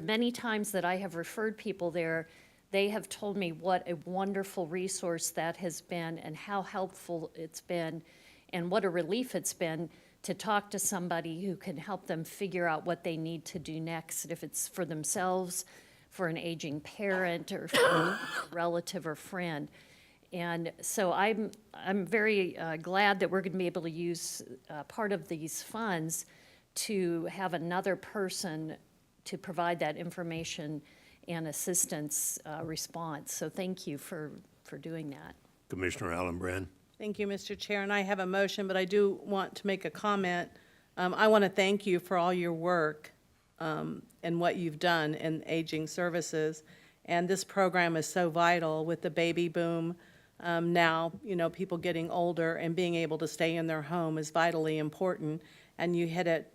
many times that I have referred people there, they have told me what a wonderful resource that has been and how helpful it's been and what a relief it's been to talk to somebody who can help them figure out what they need to do next, if it's for themselves, for an aging parent, or for a relative or friend. And so I'm very glad that we're going to be able to use part of these funds to have another person to provide that information and assistance response. So thank you for doing that. Commissioner Allen Brand. Thank you, Mr. Chair, and I have a motion, but I do want to make a comment. I want to thank you for all your work and what you've done in aging services. And this program is so vital with the baby boom. Now, people getting older and being able to stay in their home is vitally important. And you hit it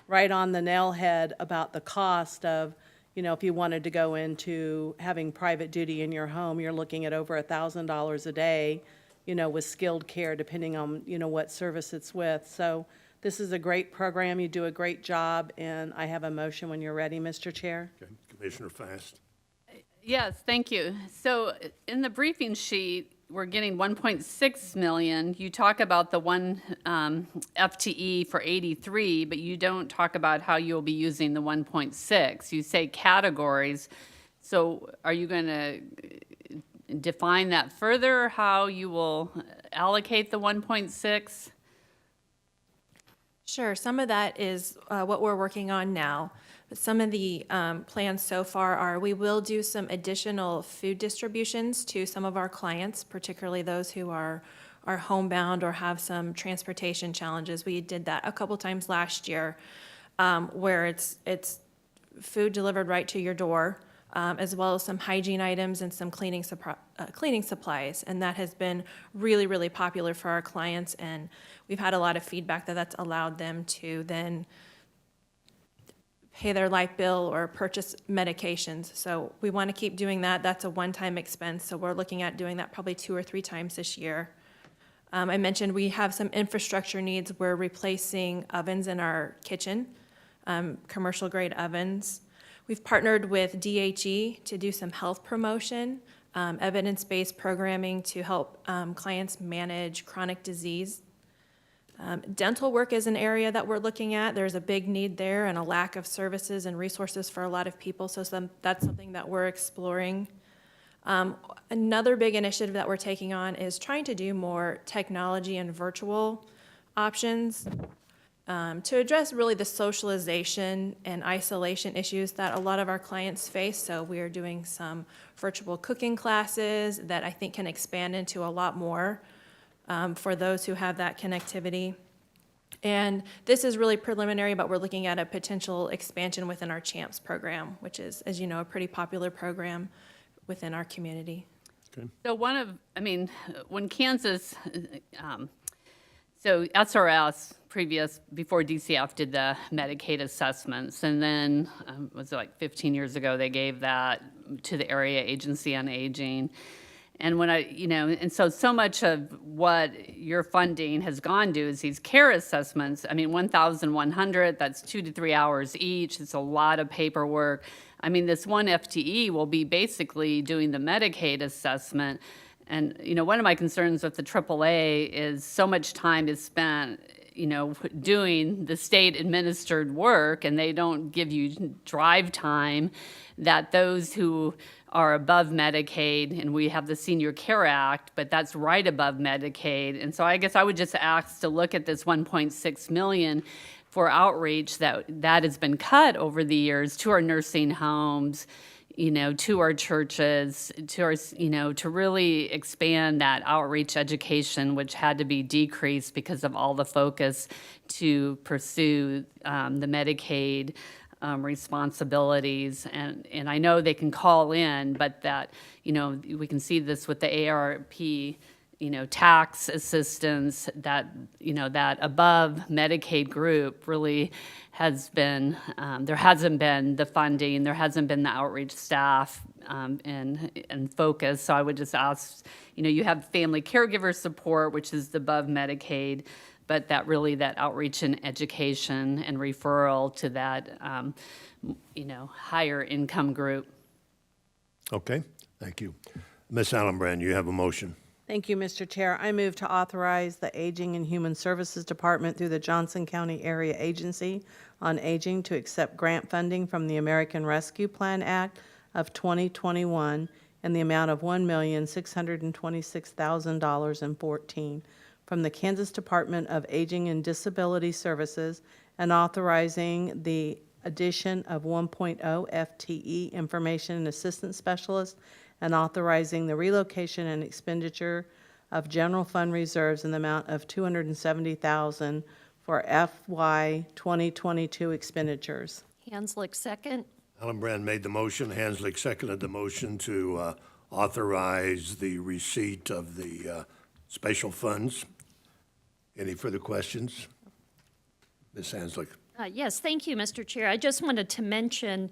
right on the nail head about the cost of, if you wanted to go into having private duty in your home, you're looking at over $1,000 a day, with skilled care, depending on, what service it's with. So this is a great program. You do a great job, and I have a motion when you're ready, Mr. Chair. Okay. Commissioner Fast. Yes, thank you. So in the briefing sheet, we're getting 1.6 million. You talk about the one FTE for 83, but you don't talk about how you'll be using the 1.6. You say categories. So are you going to define that further, how you will allocate the 1.6? Sure, some of that is what we're working on now. But some of the plans so far are we will do some additional food distributions to some of our clients, particularly those who are homebound or have some transportation challenges. We did that a couple times last year, where it's food delivered right to your door, as well as some hygiene items and some cleaning supplies. And that has been really, really popular for our clients. And we've had a lot of feedback that that's allowed them to then pay their light bill or purchase medications. So we want to keep doing that. That's a one-time expense. So we're looking at doing that probably 2 or 3 times this year. I mentioned we have some infrastructure needs. We're replacing ovens in our kitchen, commercial grade ovens. We've partnered with DHE to do some health promotion, evidence-based programming to help clients manage chronic disease. Dental work is an area that we're looking at. There's a big need there and a lack of services and resources for a lot of people, so that's something that we're exploring. Another big initiative that we're taking on is trying to do more technology and virtual options to address really the socialization and isolation issues that a lot of our clients face. So we are doing some virtual cooking classes that I think can expand into a lot more for those who have that connectivity. And this is really preliminary, but we're looking at a potential expansion within our CHAMPS program, which is, as you know, a pretty popular program within our community. Okay. So when Kansas, so SRS before DCF did the Medicaid assessments, and then was it like 15 years ago they gave that to the Area Agency on Aging. And when so much of what your funding has gone to is these care assessments. 1,100, that's 2 to 3 hours each. It's a lot of paperwork. This one FTE will be basically doing the Medicaid assessment. And, one of my concerns with the AAA is so much time is spent, doing the state-administered work, and they don't give you drive time, that those who are above Medicaid, and we have the Senior Care Act, but that's right above Medicaid. And so I guess I would just ask to look at this 1.6 million for outreach that has been cut over the years to our nursing homes, to our churches, to really expand that outreach education, which had to be decreased because of all the focus to pursue the Medicaid responsibilities. And I know they can call in, but that, we can see this with the ARP, tax assistance, that, that above Medicaid group really has been, there hasn't been the funding, there hasn't been the outreach staff and focus. So I would just ask, you have family caregiver support, which is above Medicaid, but that outreach and education and referral to that, higher income group. Okay, thank you. Ms. Allenbrand, you have a motion. Thank you, Mr. Chair. I move to authorize the Aging and Human Services Department through the Johnson County Area Agency on Aging to accept grant funding from the American Rescue Plan Act of 2021 in the amount of $1,626,014 from the Kansas Department of Aging and Disability Services, and authorizing the addition of 1.0 FTE Information and Assistance Specialist, and authorizing the relocation and expenditure of general fund reserves in the amount of $270,000 for FY 2022 expenditures. Hanslick, second. Allenbrand made the motion. Hanslick seconded the motion to authorize the receipt of the special funds. Any further questions? Ms. Hanslick. Yes, thank you, Mr. Chair. I just wanted to mention,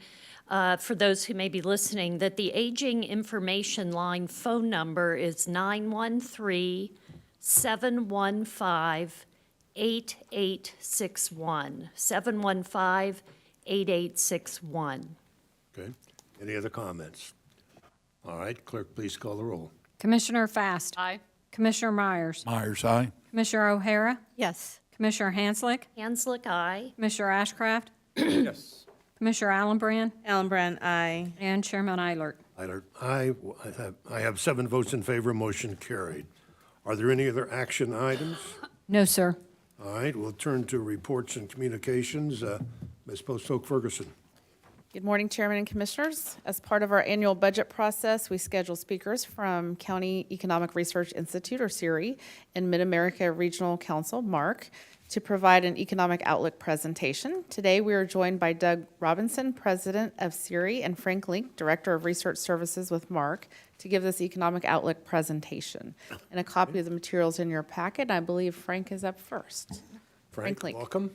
for those who may be listening, that the Aging Information Line phone number is 913-715-8861. 715-8861. Okay. Any other comments? All right, clerk, please call the roll. Commissioner Fast. Aye. Commissioner Myers. Myers, aye. Commissioner O'Hara. Yes. Commissioner Hanslick. Hanslick, aye. Commissioner Ashcraft. Yes. Commissioner Allenbrand. Allenbrand, aye. And Chairman Eilert. Eilert, aye. I have 7 votes in favor, motion carried. Are there any other action items? No, sir. All right, we'll turn to reports and communications. Ms. Post-Oak Ferguson. Good morning, Chairman and Commissioners. As part of our annual budget process, we schedule speakers from County Economic Research Institute, or CERI, and Mid-America Regional Council, MARC, to provide an economic outlook presentation. Today, we are joined by Doug Robinson, President of CERI, and Frank Link, Director of Research Services with MARC, to give this economic outlook presentation. And a copy of the materials in your packet. I believe Frank is up first. Frank, Link. welcome.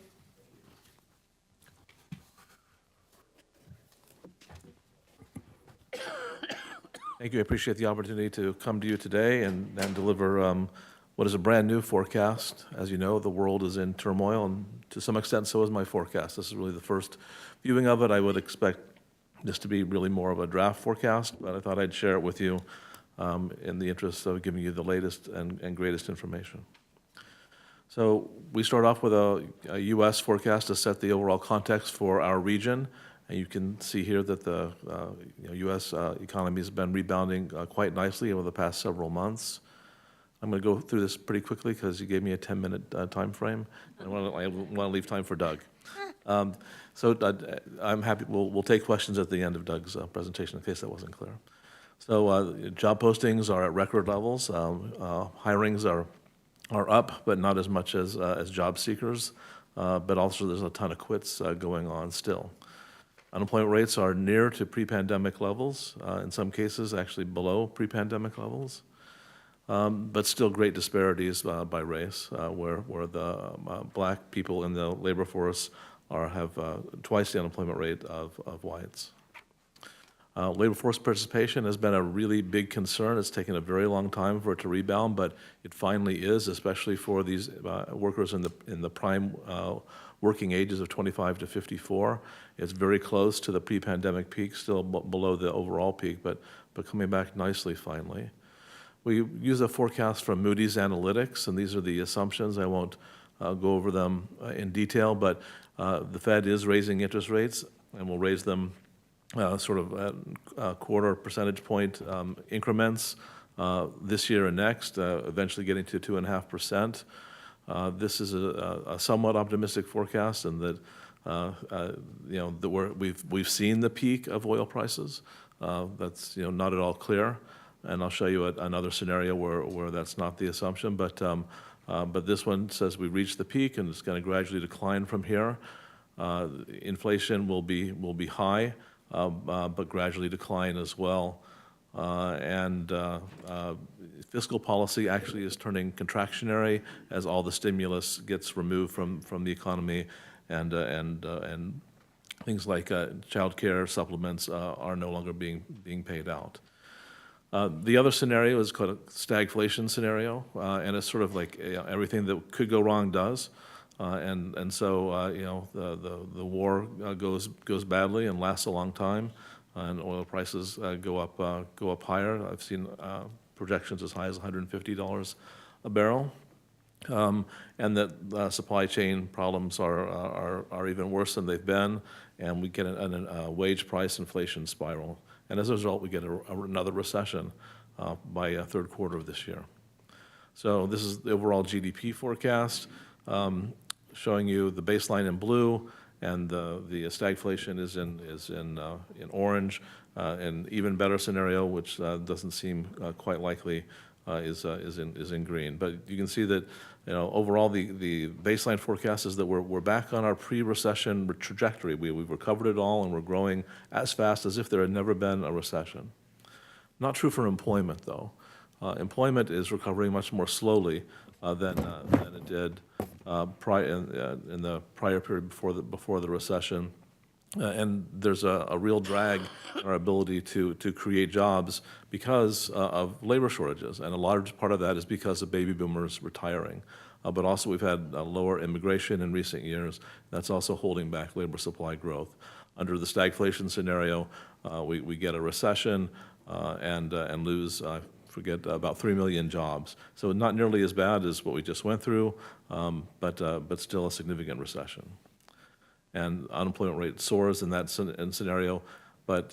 Thank you. I appreciate the opportunity to come to you today and deliver what is a brand-new forecast. As you know, the world is in turmoil, and to some extent, so is my forecast. This is really the first viewing of it. I would expect this to be really more of a draft forecast, but I thought I'd share it with you in the interest of giving you the latest and greatest information. So we start off with a U.S. forecast to set the overall context for our region. And you can see here that the U.S. economy has been rebounding quite nicely over the past several months. I'm going to go through this pretty quickly because you gave me a 10-minute time frame. And I want to leave time for Doug. So I'm happy. We'll take questions at the end of Doug's presentation in case that wasn't clear. So job postings are at record levels. Hirings are up, but not as much as job seekers. But also there's a ton of quits going on still. Unemployment rates are near to pre-pandemic levels, in some cases actually below pre-pandemic levels, but still great disparities by race, where the black people in the labor force have twice the unemployment rate of whites. Labor force participation has been a really big concern. It's taken a very long time for it to rebound, but it finally is, especially for these workers in the prime working ages of 25 to 54. It's very close to the pre-pandemic peak, still below the overall peak, but coming back nicely finally. We use a forecast from Moody's Analytics, and these are the assumptions. I won't go over them in detail, but the Fed is raising interest rates, and will raise them sort of at quarter percentage point increments this year and next, eventually getting to 2.5%. This is a somewhat optimistic forecast, and that that we've seen the peak of oil prices. That's not at all clear, and I'll show you another scenario where that's not the assumption. But this one says we reached the peak and it's going to gradually decline from here. Inflation will be high, but gradually decline as well. And fiscal policy actually is turning contractionary as all the stimulus gets removed from the economy, and things like child care supplements are no longer being paid out. The other scenario is called a stagflation scenario, and it's sort of like everything that could go wrong does. And so the war goes badly and lasts a long time, and oil prices go up higher. I've seen projections as high as $150 a barrel, and that supply chain problems are even worse than they've been, and we get a wage price inflation spiral. And as a result, we get another recession by third quarter of this year. So this is the overall GDP forecast, showing you the baseline in blue, and the stagflation is in orange. An even better scenario, which doesn't seem quite likely, is in green. But you can see that overall the baseline forecast is that we're back on our pre-recession trajectory. We've recovered it all, and we're growing as fast as if there had never been a recession. Not true for employment, though. Employment is recovering much more slowly than it did in the prior period before the recession. And there's a real drag in our ability to create jobs because of labor shortages, and a large part of that is because of baby boomers retiring. But also we've had lower immigration in recent years. That's also holding back labor supply growth. Under the stagflation scenario, we get a recession and lose, about 3 million jobs. So not nearly as bad as what we just went through, but still a significant recession. And unemployment rate soars in that scenario, but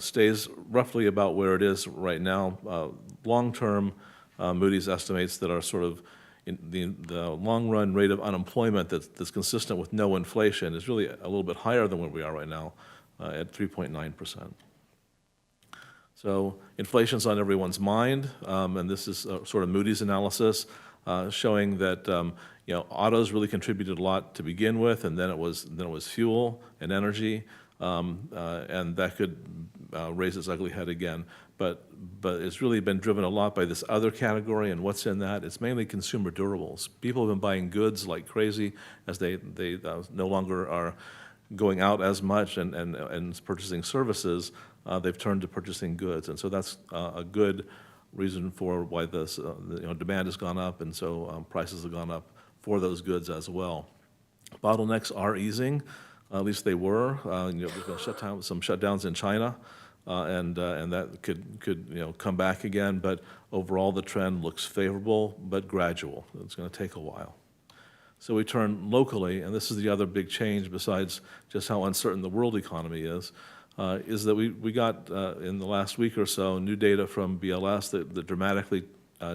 stays roughly about where it is right now. Long-term, Moody's estimates that are sort of the long-run rate of unemployment that's consistent with no inflation is really a little bit higher than where we are right now, at 3.9%. So inflation's on everyone's mind, and this is sort of Moody's analysis showing that autos really contributed a lot to begin with, and then it was fuel and energy, and that could raise its ugly head again. But it's really been driven a lot by this other category, and what's in that? It's mainly consumer durables. People have been buying goods like crazy as they no longer are going out as much and purchasing services. They've turned to purchasing goods, and so that's a good reason for why this demand has gone up, and so prices have gone up for those goods as well. Bottlenecks are easing, at least they were. There's been some shutdowns in China, and that could come back again. But overall, the trend looks favorable but gradual. It's going to take a while. So we turn locally, and this is the other big change besides just how uncertain the world economy is that we got in the last week or so new data from BLS that dramatically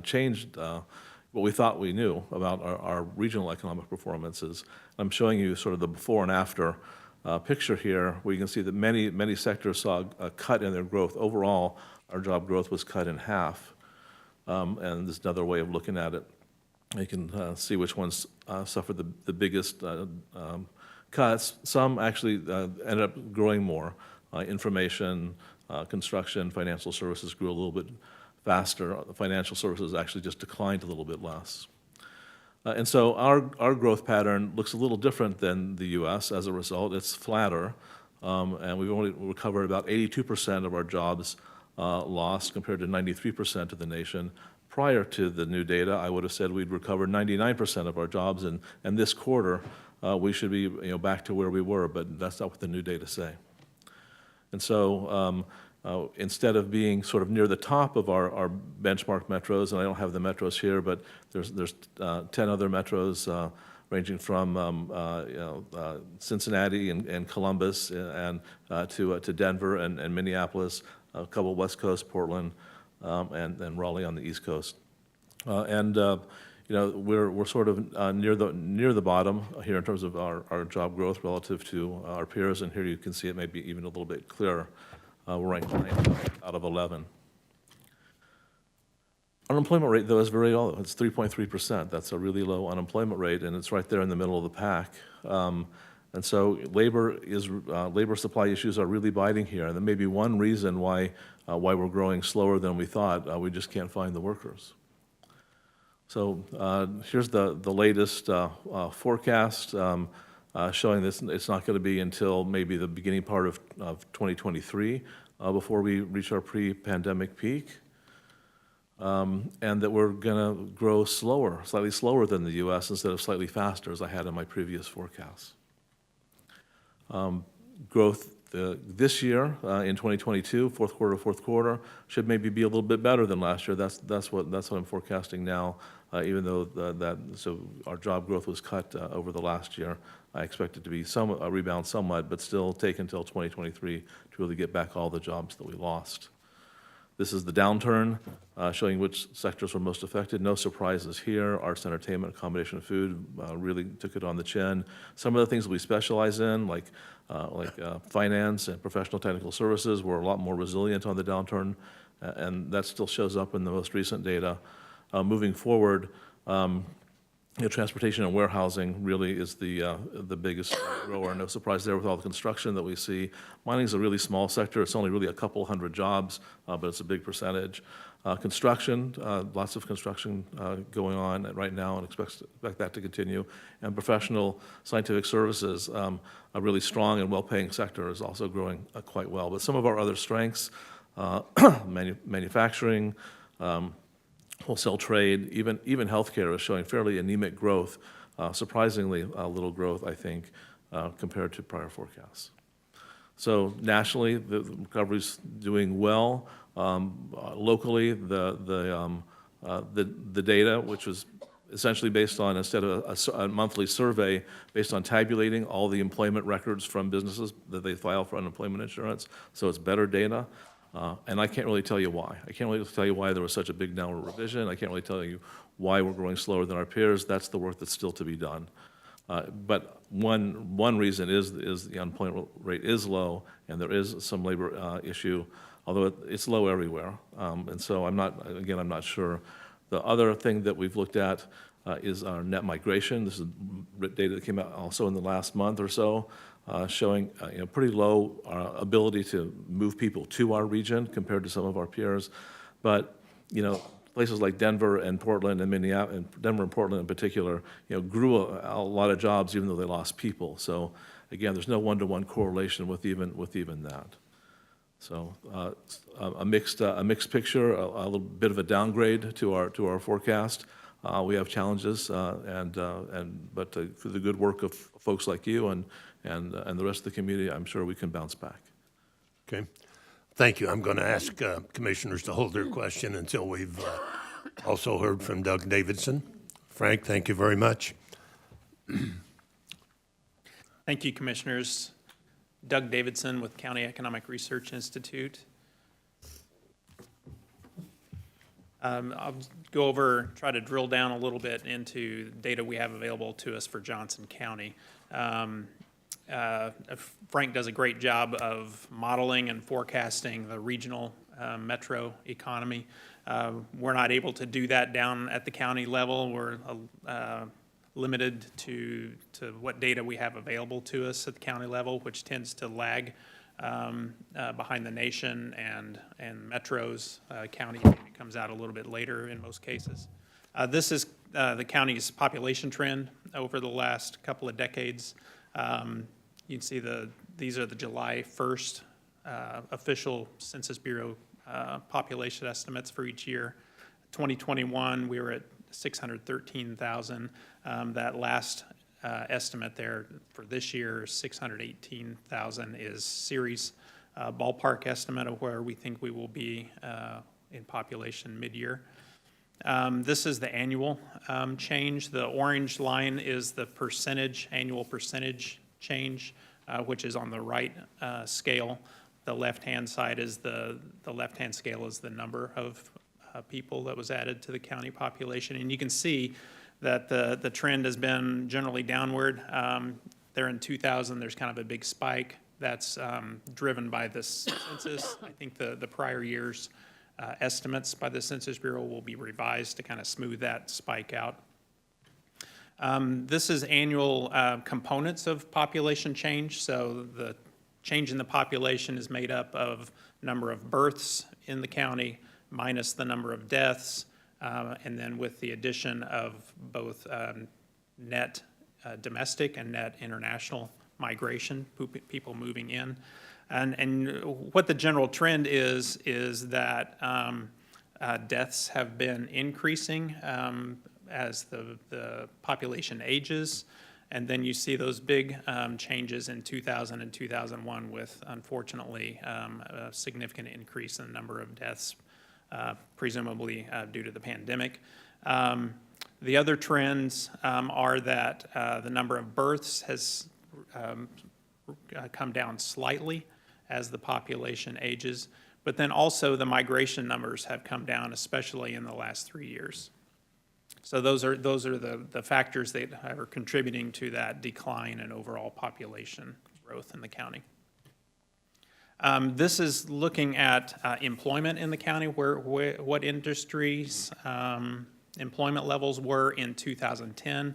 changed what we thought we knew about our regional economic performances. I'm showing you sort of the before and after picture here, where you can see that many sectors saw a cut in their growth. Overall, our job growth was cut in half, and there's another way of looking at it. You can see which ones suffered the biggest cuts. Some actually ended up growing more. Information, construction, financial services grew a little bit faster. Financial services actually just declined a little bit less. And so our growth pattern looks a little different than the U.S. as a result. It's flatter, and we've only recovered about 82% of our jobs lost compared to 93% of the nation. Prior to the new data, I would have said we'd recovered 99% of our jobs, and this quarter we should be back to where we were, but that's not what the new data say. And so instead of being sort of near the top of our benchmark metros, and I don't have the metros here, but there's 10 other metros ranging from Cincinnati and Columbus and to Denver and Minneapolis, a couple West Coast, Portland, and Raleigh on the East Coast. we're sort of near the bottom here in terms of our job growth relative to our peers, and here you can see it maybe even a little bit clearer. We're ranked 9th out of 11. Unemployment rate, though, is very low. It's 3.3%. That's a really low unemployment rate, and it's right there in the middle of the pack. And so labor supply issues are really biting here. And there may be one reason why we're growing slower than we thought. We just can't find the workers. So here's the latest forecast showing this. It's not going to be until maybe the beginning part of 2023 before we reach our pre-pandemic peak. And that we're going to grow slower, slightly slower than the U.S. instead of slightly faster, as I had in my previous forecasts. Growth this year in 2022, fourth quarter, should maybe be a little bit better than last year. That's what I'm forecasting now. Even though so our job growth was cut over the last year, I expect it to be a rebound somewhat, but still take until 2023 to really get back all the jobs that we lost. This is the downturn, showing which sectors were most affected. No surprises here. Arts, entertainment, accommodation, and food really took it on the chin. Some of the things that we specialize in, like finance and professional technical services, were a lot more resilient on the downturn, and that still shows up in the most recent data. Moving forward, transportation and warehousing really is the biggest grower. No surprise there with all the construction that we see. Mining is a really small sector. It's only really a couple hundred jobs, but it's a big percentage. Construction, lots of construction going on right now, and expect that to continue. And professional scientific services, a really strong and well-paying sector, is also growing quite well. But some of our other strengths, manufacturing, wholesale trade, even healthcare is showing fairly anemic growth, surprisingly little growth, I think, compared to prior forecasts. So nationally, the recovery's doing well. Locally, the data, which was essentially based on, instead of a monthly survey, based on tabulating all the employment records from businesses that they file for unemployment insurance, so it's better data. And I can't really tell you why. I can't really tell you why there was such a big downward revision. I can't really tell you why we're growing slower than our peers. That's the work that's still to be done. But one reason is the unemployment rate is low, and there is some labor issue, although it's low everywhere. And so I'm not sure. The other thing that we've looked at is our net migration. This is data that came out also in the last month or so, showing pretty low ability to move people to our region compared to some of our peers. But places like Denver and Portland and Minneapolis, and Denver and Portland in particular, grew a lot of jobs even though they lost people. So again, there's no one-to-one correlation with even that. So a mixed picture, a little bit of a downgrade to our forecast. We have challenges, but through the good work of folks like you and the rest of the community, I'm sure we can bounce back. Okay. Thank you. I'm going to ask commissioners to hold their question until we've also heard from Doug Davidson. Frank, thank you very much. Thank you, commissioners. Doug Davidson with County Economic Research Institute. I'll go over, try to drill down a little bit into data we have available to us for Johnson County. Frank does a great job of modeling and forecasting the regional metro economy. We're not able to do that down at the county level. We're limited to what data we have available to us at the county level, which tends to lag behind the nation and metros. County comes out a little bit later in most cases. This is the county's population trend over the last couple of decades. You can see these are the July 1st official Census Bureau population estimates for each year. 2021, we were at 613,000. That last estimate there for this year, 618,000, is Ceres' ballpark estimate of where we think we will be in population mid-year. This is the annual change. The orange line is the annual percentage change, which is on the right scale. The left-hand side is the left-hand scale is the number of people that was added to the county population. And you can see that the trend has been generally downward. There in 2000, there's kind of a big spike that's driven by this census. I think the prior year's estimates by the Census Bureau will be revised to kind of smooth that spike out. This is annual components of population change. So the change in the population is made up of number of births in the county minus the number of deaths, and then with the addition of both net domestic and net international migration, people moving in. And what the general trend is that deaths have been increasing as the population ages. And then you see those big changes in 2000 and 2001 with, unfortunately, a significant increase in the number of deaths, presumably due to the pandemic. The other trends are that the number of births has come down slightly as the population ages, but then also the migration numbers have come down, especially in the last 3 years. So those are the factors that are contributing to that decline in overall population growth in the county. This is looking at employment in the county, what industries employment levels were in 2010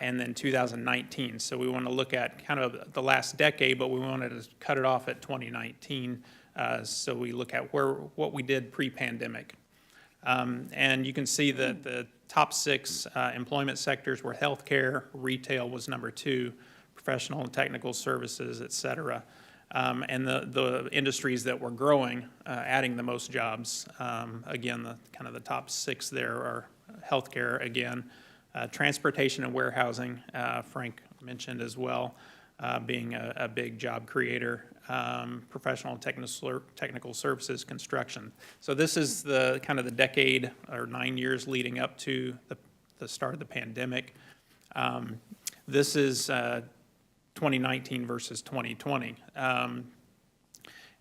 and then 2019. So we want to look at kind of the last decade, but we wanted to cut it off at 2019. So we look at what we did pre-pandemic. And you can see that the top 6 employment sectors were healthcare, retail was number 2, professional and technical services, et cetera. And the industries that were growing, adding the most jobs, again, kind of the top 6 there are healthcare again, transportation and warehousing, Frank mentioned as well, being a big job creator, professional and technical services, construction. So this is the kind of the decade or 9 years leading up to the start of the pandemic. This is 2019 versus 2020.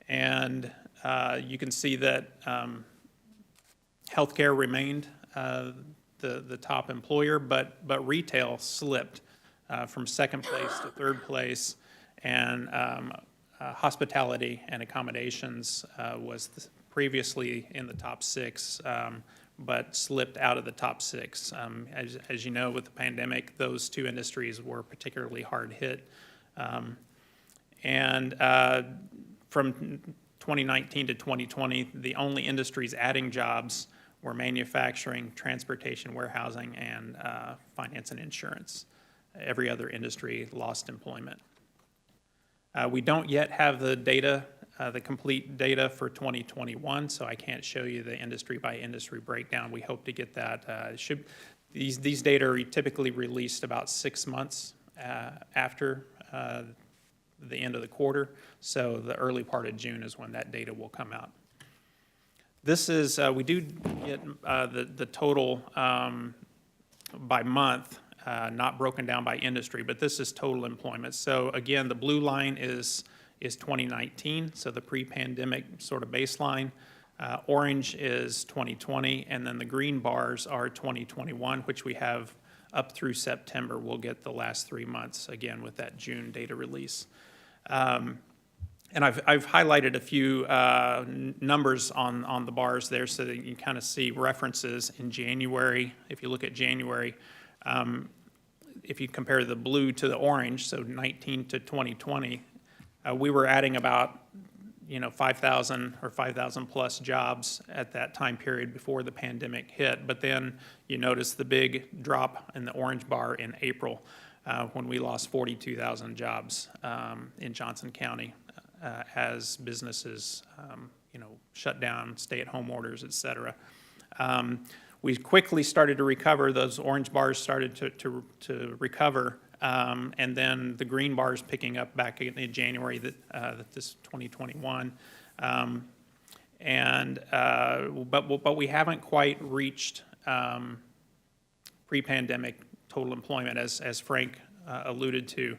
And you can see that healthcare remained the top employer, but retail slipped from second place to third place, and hospitality and accommodations was previously in the top 6, but slipped out of the top 6. As you know, with the pandemic, those 2 industries were particularly hard hit. And from 2019 to 2020, the only industries adding jobs were manufacturing, transportation, warehousing, and finance and insurance. Every other industry lost employment. We don't yet have the data, the complete data for 2021, so I can't show you the industry by industry breakdown. We hope to get that. These data are typically released about 6 months after the end of the quarter, so the early part of June is when that data will come out. This is, we do get the total by month, not broken down by industry, but this is total employment. So again, the blue line is 2019, so the pre-pandemic sort of baseline. Orange is 2020, and then the green bars are 2021, which we have up through September. We'll get the last 3 months, again, with that June data release. And I've highlighted a few numbers on the bars there so that you can kind of see references in January. If you look at January, if you compare the blue to the orange, so 19 to 2020, we were adding about 5,000 or 5,000 plus jobs at that time period before the pandemic hit. But then you notice the big drop in the orange bar in April when we lost 42,000 jobs in Johnson County as businesses shut down, stay-at-home orders, et cetera. We quickly started to recover. Those orange bars started to recover, and then the green bars picking up back in January this 2021. But we haven't quite reached pre-pandemic total employment, as Frank alluded to.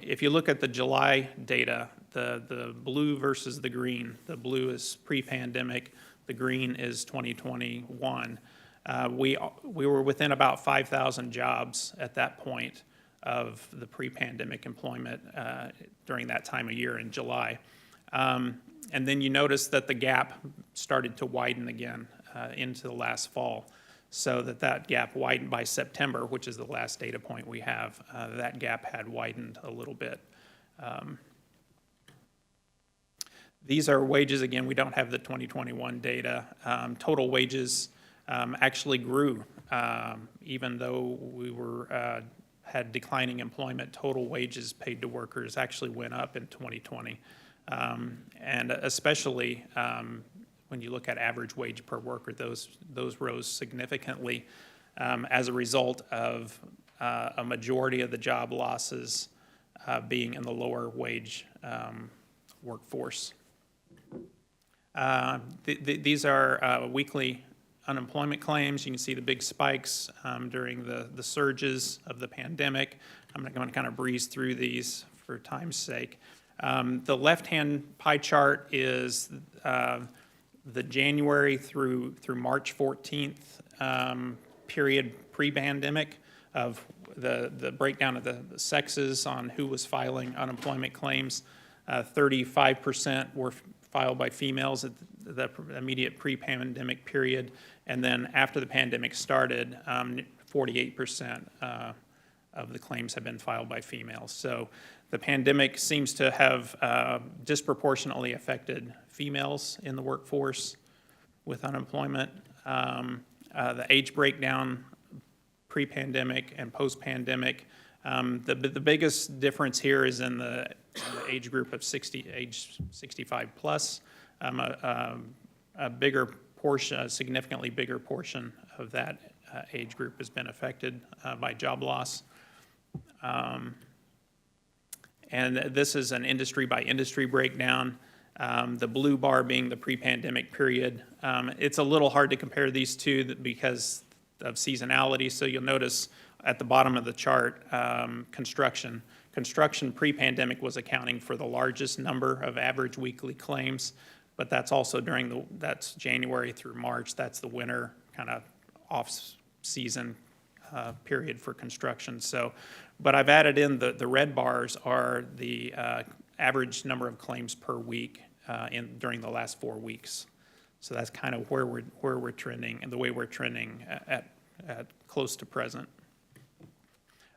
If you look at the July data, the blue versus the green, the blue is pre-pandemic, The green is 2021. We were within about 5,000 jobs at that point of the pre-pandemic employment during that time of year in July. And then you notice that the gap started to widen again into the last fall, so that gap widened by September, which is the last data point we have. That gap had widened a little bit. These are wages. Again, we don't have the 2021 data. Total wages actually grew, even though we had declining employment. Total wages paid to workers actually went up in 2020, and especially when you look at average wage per worker, those rose significantly as a result of a majority of the job losses being in the lower wage workforce. These are weekly unemployment claims. You can see the big spikes during the surges of the pandemic. I'm going to kind of breeze through these for time's sake. The left-hand pie chart is the January through March 14th period pre-pandemic of the breakdown of the sexes on who was filing unemployment claims. 35% were filed by females at the immediate pre-pandemic period, and then after the pandemic started, 48% of the claims have been filed by females. So the pandemic seems to have disproportionately affected females in the workforce with unemployment. The age breakdown, pre-pandemic and post-pandemic, the biggest difference here is in the age group of age 65 plus. A bigger portion, a significantly bigger portion of that age group has been affected by job loss. And this is an industry by industry breakdown. The blue bar being the pre-pandemic period. It's a little hard to compare these two because of seasonality, so you'll notice at the bottom of the chart, construction. Construction pre-pandemic was accounting for the largest number of average weekly claims, but that's also that's January through March. That's the winter kind of off-season period for construction. So, but I've added in the red bars are the average number of claims per week during the last 4 weeks. So that's kind of where we're trending and the way we're trending at close to present.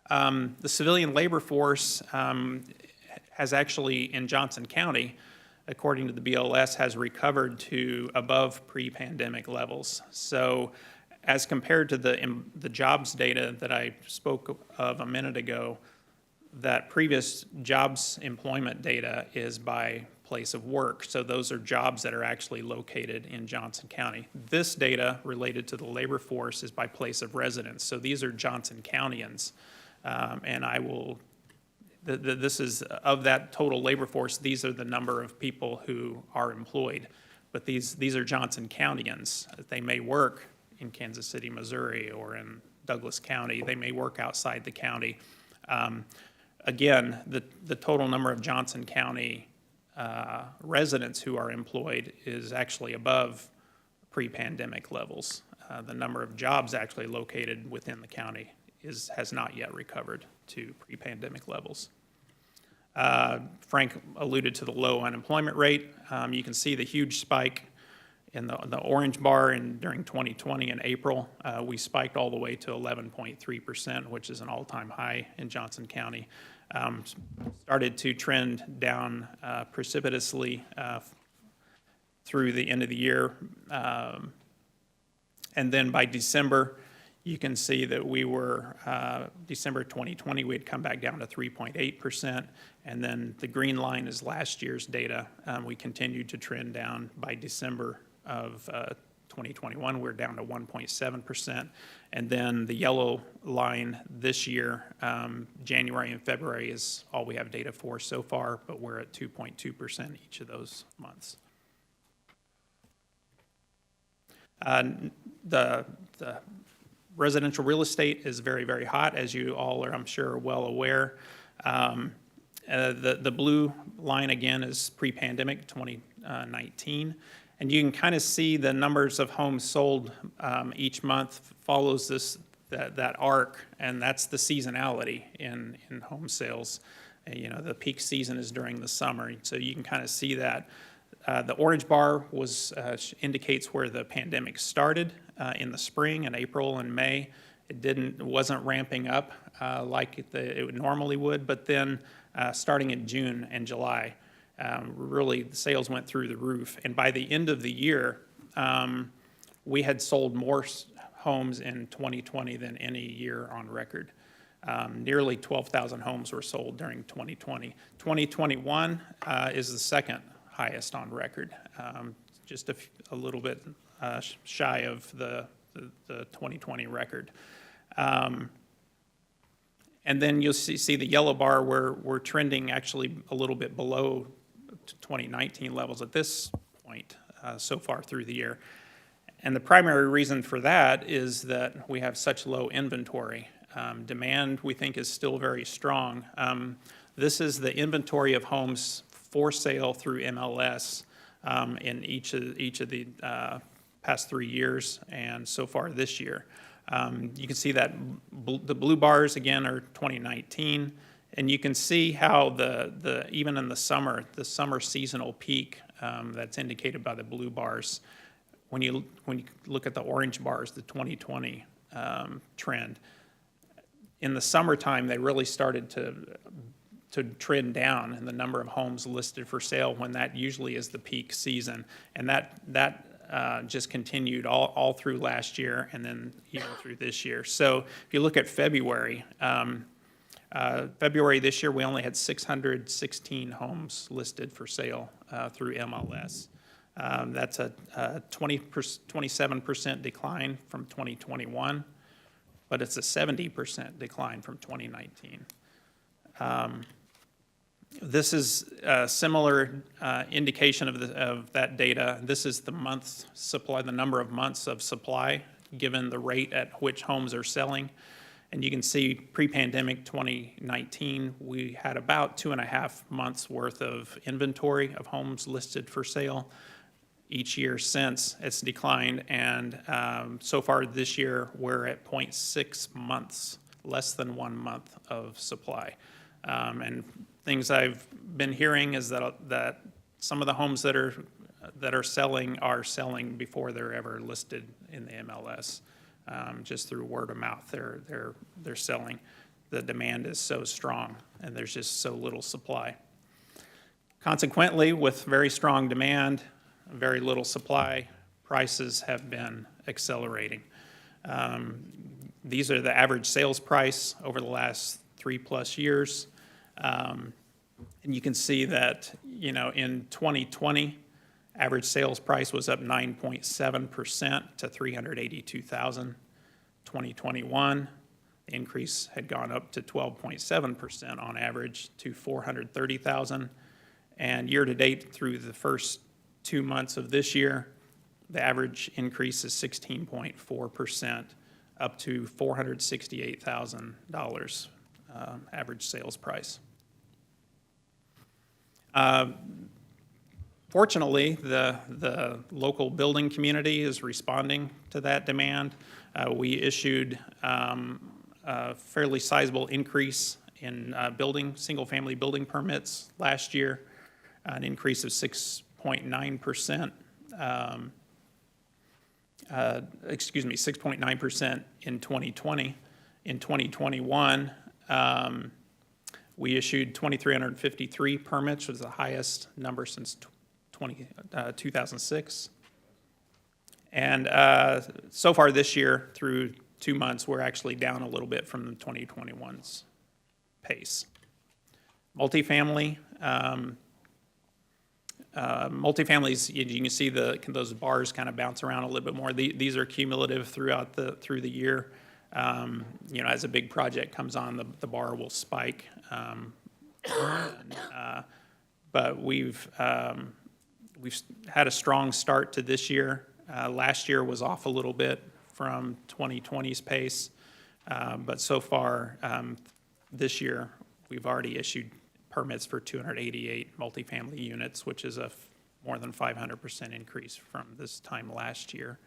The civilian labor force has actually, in Johnson County, according to the BLS, has recovered to above pre-pandemic levels. So as compared to the jobs data that I spoke of a minute ago, that previous jobs employment data is by place of work. So those are jobs that are actually located in Johnson County. This data related to the labor force is by place of residence. So these are Johnson Countyans. And I will, this is, of that total labor force, these are the number of people who are employed. But these are Johnson Countyans. They may work in Kansas City, Missouri, or in Douglas County. They may work outside the county. Again, the total number of Johnson County residents who are employed is actually above pre-pandemic levels. The number of jobs actually located within the county has not yet recovered to pre-pandemic levels. Frank alluded to the low unemployment rate. You can see the huge spike in the orange bar during 2020 in April. We spiked all the way to 11.3%, which is an all-time high in Johnson County. Started to trend down precipitously through the end of the year. And then by December, you can see that we were, December 2020, we had come back down to 3.8%. And then the green line is last year's data. We continued to trend down. By December of 2021, we're down to 1.7%. And then the yellow line this year, January and February is all we have data for so far, but we're at 2.2% each of those months. The residential real estate is very, very hot, as you all are, I'm sure, well aware. The blue line, again, is pre-pandemic, 2019. And you can kind of see the numbers of homes sold each month follows that arc, and that's the seasonality in home sales. You know, the peak season is during the summer, so you can kind of see that. The orange bar indicates where the pandemic started in the spring, in April and May. It wasn't ramping up like it normally would, but then starting in June and July, really the sales went through the roof. And by the end of the year, we had sold more homes in 2020 than any year on record. Nearly 12,000 homes were sold during 2020. 2021 is the second highest on record, just a little bit shy of the 2020 record. And then you'll see the yellow bar where we're trending actually a little bit below 2019 levels at this point so far through the year. And the primary reason for that is that we have such low inventory. Demand, we think, is still very strong. This is the inventory of homes for sale through MLS in each of the past 3 years and so far this year. You can see that the blue bars, again, are 2019. And you can see how even in the summer seasonal peak that's indicated by the blue bars, when you look at the orange bars, the 2020 trend, in the summertime, they really started to trend down in the number of homes listed for sale when that usually is the peak season. And that just continued all through last year and then even through this year. So if you look at February this year, we only had 616 homes listed for sale through MLS. That's a 27% decline from 2021, but it's a 70% decline from 2019. This is a similar indication of that data. This is the month's supply, the number of months of supply, given the rate at which homes are selling. And you can see pre-pandemic 2019, we had about 2.5 months worth of inventory of homes listed for sale. Each year since, it's declined, and so far this year, we're at 0.6 months, less than 1 month of supply. And things I've been hearing is that some of the homes that are selling before they're ever listed in the MLS, just through word of mouth. They're selling. The demand is so strong, and there's just so little supply. Consequently, with very strong demand, very little supply, prices have been accelerating. These are the average sales price over the last 3+ years. And you can see that, in 2020, average sales price was up 9.7% to $382,000. 2021, the increase had gone up to 12.7% on average to $430,000. And year to date through the first 2 months of this year, the average increase is 16.4%, up to $468,000 average sales price. Fortunately, the local building community is responding to that demand. We issued a fairly sizable increase in single-family building permits last year, an increase of 6.9%. 6.9% in 2020. In 2021, we issued 2,353 permits, which was the highest number since 2006. And so far this year, through 2 months, we're actually down a little bit from 2021's pace. Multifamily. Multifamilies, you can see those bars kind of bounce around a little bit more. These are cumulative through the year. As a big project comes on, the bar will spike. But we've had a strong start to this year. Last year was off a little bit from 2020's pace, but so far this year we've already issued permits for 288 multifamily units, which is a more than 500% increase from this time last year.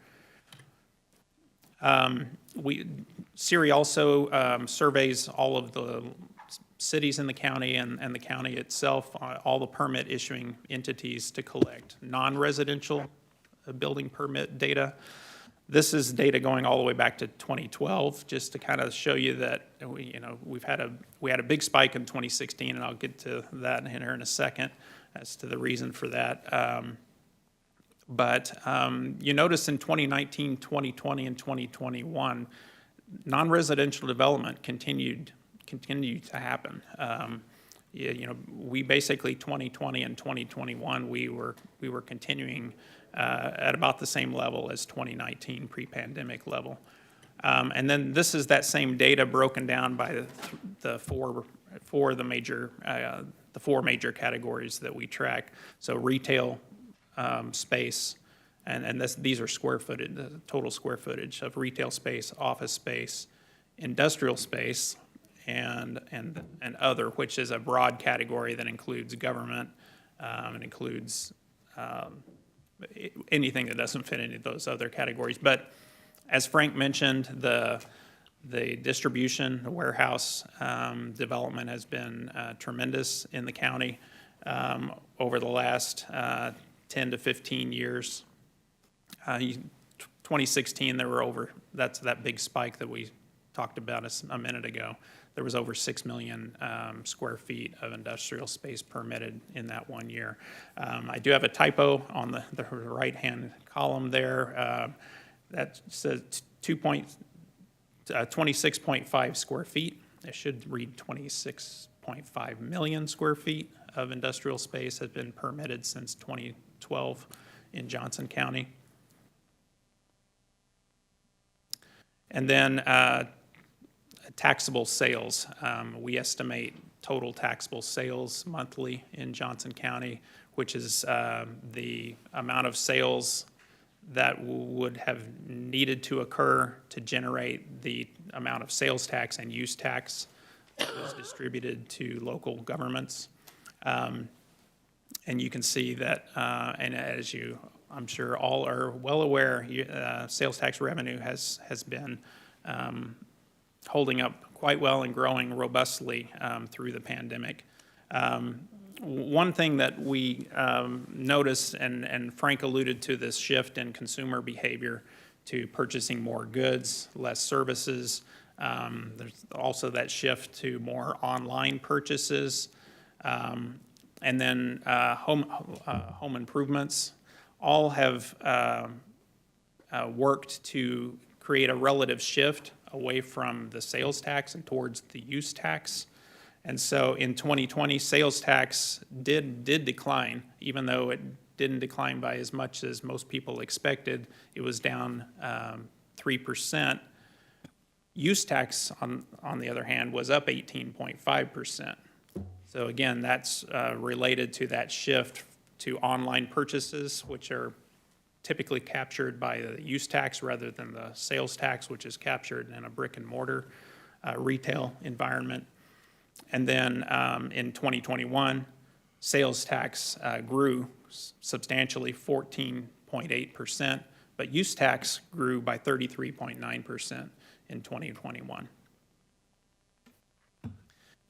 SERI also surveys all of the cities in the county and the county itself, all the permit issuing entities to collect non-residential building permit data. This is data going all the way back to 2012, just to kind of show you that we had a big spike in 2016, and I'll get to that here in a second as to the reason for that. But you notice in 2019, 2020, and 2021, non-residential development continued to happen. We basically 2020 and 2021 we were continuing at about the same level as 2019 pre-pandemic level. And then this is that same data broken down by the four major categories that we track. So retail space, and these are square footage, the total square footage of retail space, office space, industrial space, and other, which is a broad category that includes government, and includes anything that doesn't fit any of those other categories. But as Frank mentioned, the distribution, the warehouse development has been tremendous in the county over the last 10 to 15 years. 2016, there were that's that big spike that we talked about a minute ago. There was over 6 million square feet of industrial space permitted in that 1 year. I do have a typo on the right-hand column there. That says 26.5 square feet. It should read 26.5 million square feet of industrial space has been permitted since 2012 in Johnson County. And then taxable sales. We estimate total taxable sales monthly in Johnson County, which is the amount of sales that would have needed to occur to generate the amount of sales tax and use tax that was distributed to local governments. And you can see that, and as you, I'm sure all are well aware, sales tax revenue has been holding up quite well and growing robustly through the pandemic. One thing that we noticed, and Frank alluded to this shift in consumer behavior to purchasing more goods, less services. There's also that shift to more online purchases. And then home improvements all have worked to create a relative shift away from the sales tax and towards the use tax. And so in 2020, sales tax did decline, even though it didn't decline by as much as most people expected. It was down 3%. Use tax, on the other hand, was up 18.5%. So again, that's related to that shift to online purchases, which are typically captured by the use tax rather than the sales tax, which is captured in a brick and mortar retail environment. And then in 2021, sales tax grew substantially, 14.8%, but use tax grew by 33.9% in 2021.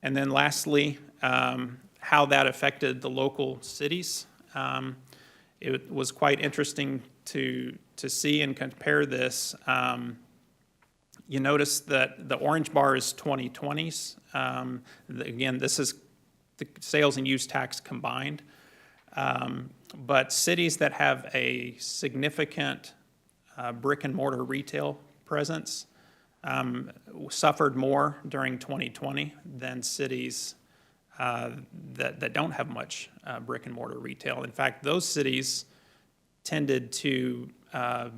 And then lastly, how that affected the local cities. It was quite interesting to see and compare this. You notice that the orange bar is 2020s. Again, this is the sales and use tax combined. But cities that have a significant brick and mortar retail presence suffered more during 2020 than cities that don't have much brick and mortar retail. In fact, those cities tended to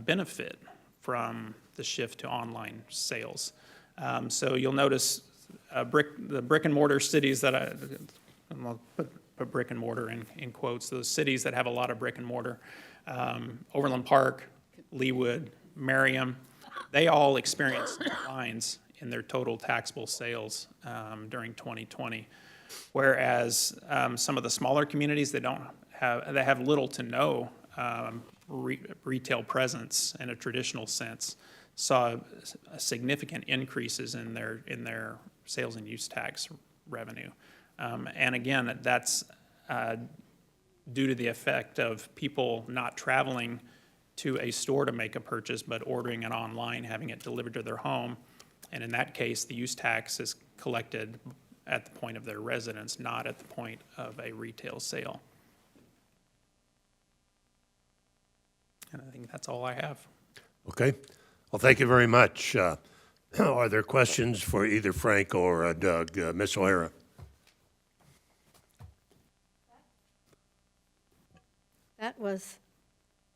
benefit from the shift to online sales. So you'll notice the brick and mortar cities that I'll put brick and mortar in quotes, those cities that have a lot of brick and mortar, Overland Park, Leawood, Merriam, they all experienced declines in their total taxable sales during 2020. Whereas some of the smaller communities that don't have little to no retail presence in a traditional sense, saw significant increases in their sales and use tax revenue. And again, that's due to the effect of people not traveling to a store to make a purchase, but ordering it online, having it delivered to their home. And in that case, the use tax is collected at the point of their residence, not at the point of a retail sale. And I think that's all I have. Okay. Well, thank you very much. Are there questions for either Frank or Doug? Ms. O'Hara. That was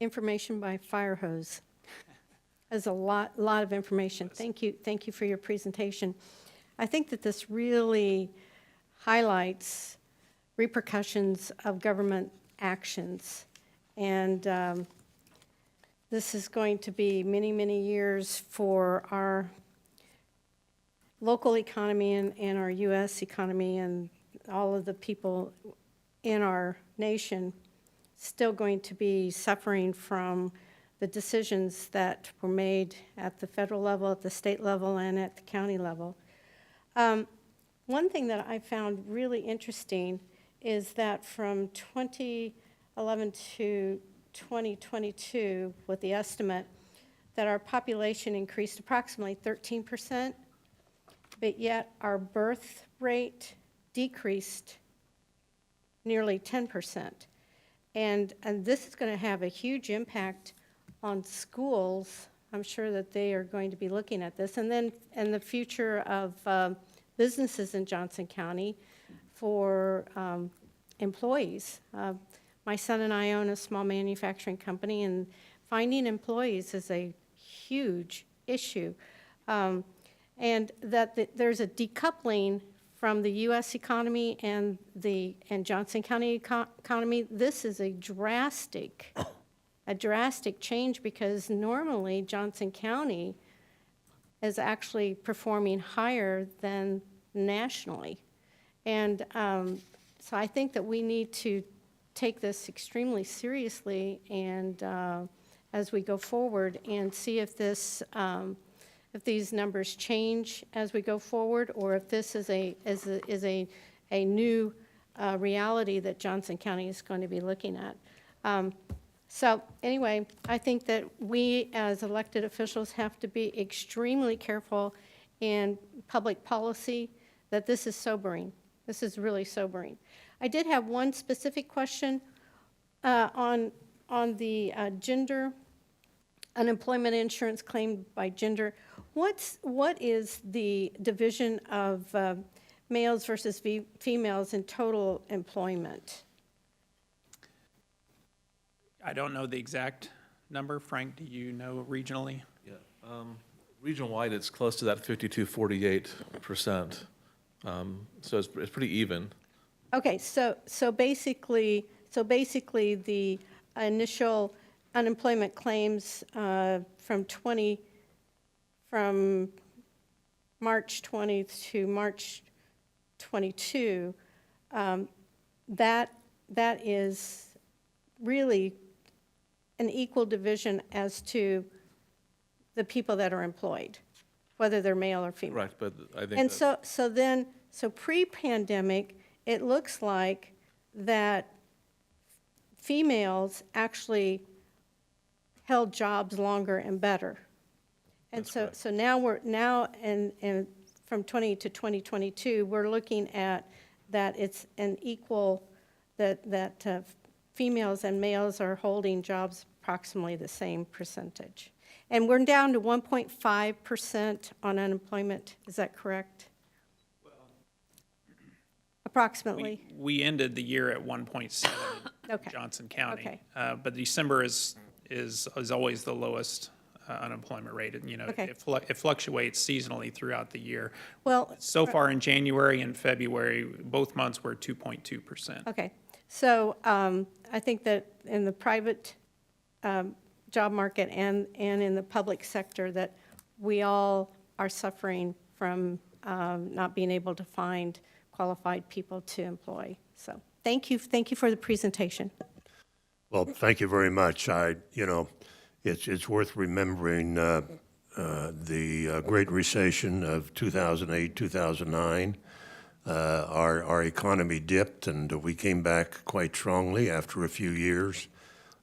information by fire hose. That's a lot of information. Thank you for your presentation. I think that this really highlights repercussions of government actions. And this is going to be many, many years for our local economy and our U.S. economy and all of the people in our nation still going to be suffering from the decisions that were made at the federal level, at the state level, and at the county level. One thing that I found really interesting is that from 2011 to 2022, with the estimate that our population increased approximately 13%, but yet our birth rate decreased nearly 10%. And this is going to have a huge impact on schools. I'm sure that they are going to be looking at this. And then in the future of businesses in Johnson County for employees. My son and I own a small manufacturing company, and finding employees is a huge issue. And there's a decoupling from the U.S. economy and Johnson County economy. This is a drastic change, because normally Johnson County is actually performing higher than nationally. And so I think that we need to take this extremely seriously, and as we go forward, and see if this if these numbers change as we go forward, or if this is a new reality that Johnson County is going to be looking at. So anyway, I think that we as elected officials have to be extremely careful in public policy, that this is sobering. This is really sobering. I did have one specific question on the gender unemployment insurance claim by gender. What is the division of males versus females in total employment? I don't know the exact number. Frank, do you know regionally? Yeah. Region-wide, it's close to that 52-48%. So it's pretty even. Okay, so basically the initial unemployment claims from March 20 to March 22, that is really an equal division as to the people that are employed, whether they're male or female. Right, but I think And so pre-pandemic, it looks like that females actually held jobs longer and better. And so now and from 20 to 2022, we're looking at that it's an equal, that females and males are holding jobs approximately the same percentage. And we're down to 1.5% on unemployment, is that correct? Approximately. We ended the year at 1.7 Okay. Johnson County. Okay. But December is always the lowest unemployment rate. And, Okay. it fluctuates seasonally throughout the year. Well, So far in January and February, both months were 2.2%. Okay, so I think that in the private job market and in the public sector, that we all are suffering from not being able to find qualified people to employ. So thank you for the presentation. Well, thank you very much. It's worth remembering the Great Recession of 2008, 2009. Our economy dipped, and we came back quite strongly after a few years.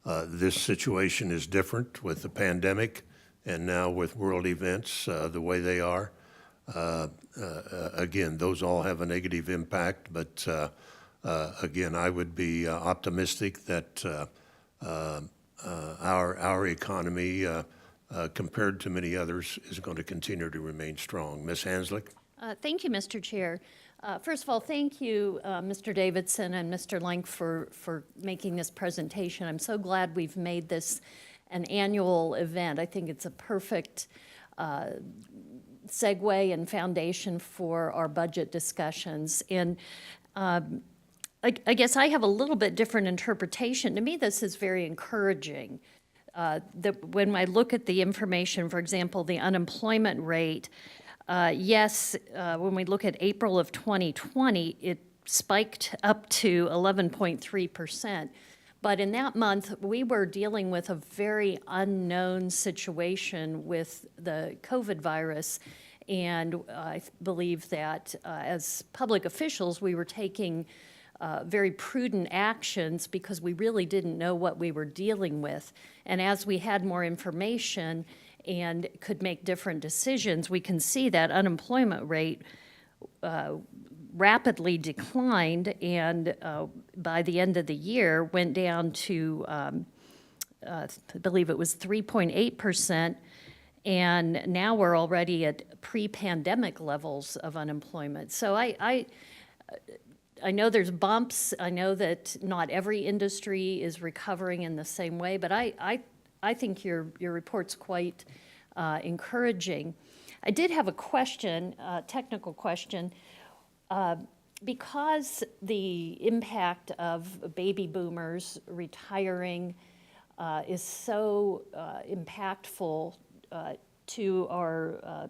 This situation is different with the pandemic, and now with world events the way they are. Again, those all have a negative impact, but again, I would be optimistic that our economy, compared to many others, is going to continue to remain strong. Ms. Hanslick? Thank you, Mr. Chair. First of all, thank you, Mr. Davidson and Mr. Lank, for making this presentation. I'm so glad we've made this an annual event. I think it's a perfect segue and foundation for our budget discussions. And I guess I have a little bit different interpretation. To me, this is very encouraging. When I look at the information, for example, the unemployment rate, yes, when we look at April of 2020, it spiked up to 11.3%. But in that month, we were dealing with a very unknown situation with the COVID virus. And I believe that as public officials, we were taking very prudent actions because we really didn't know what we were dealing with. And as we had more information and could make different decisions, we can see that unemployment rate rapidly declined, and by the end of the year went down to, I believe it was 3.8%, and now we're already at pre-pandemic levels of unemployment. So I know there's bumps. I know that not every industry is recovering in the same way, but I think your report's quite encouraging. I did have a question, a technical question. Because the impact of baby boomers retiring is so impactful to our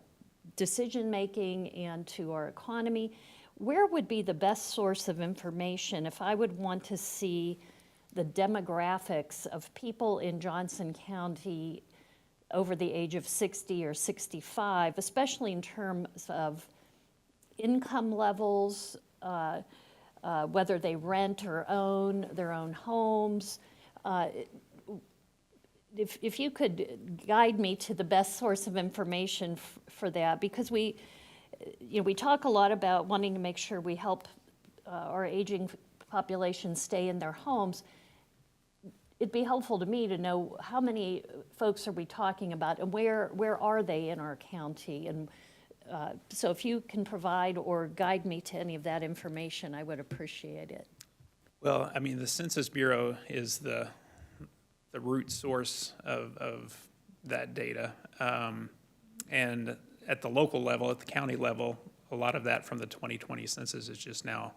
decision-making and to our economy, where would be the best source of information if I would want to see the demographics of people in Johnson County over the age of 60 or 65, especially in terms of income levels, whether they rent or own their own homes? If you could guide me to the best source of information for that, because we talk a lot about wanting to make sure we help our aging population stay in their homes. It'd be helpful to me to know how many folks are we talking about, and where are they in our county? And so if you can provide or guide me to any of that information, I would appreciate it. Well, I mean, the Census Bureau is the root source of that data. And at the local level, at the county level, a lot of that from the 2020 census is just now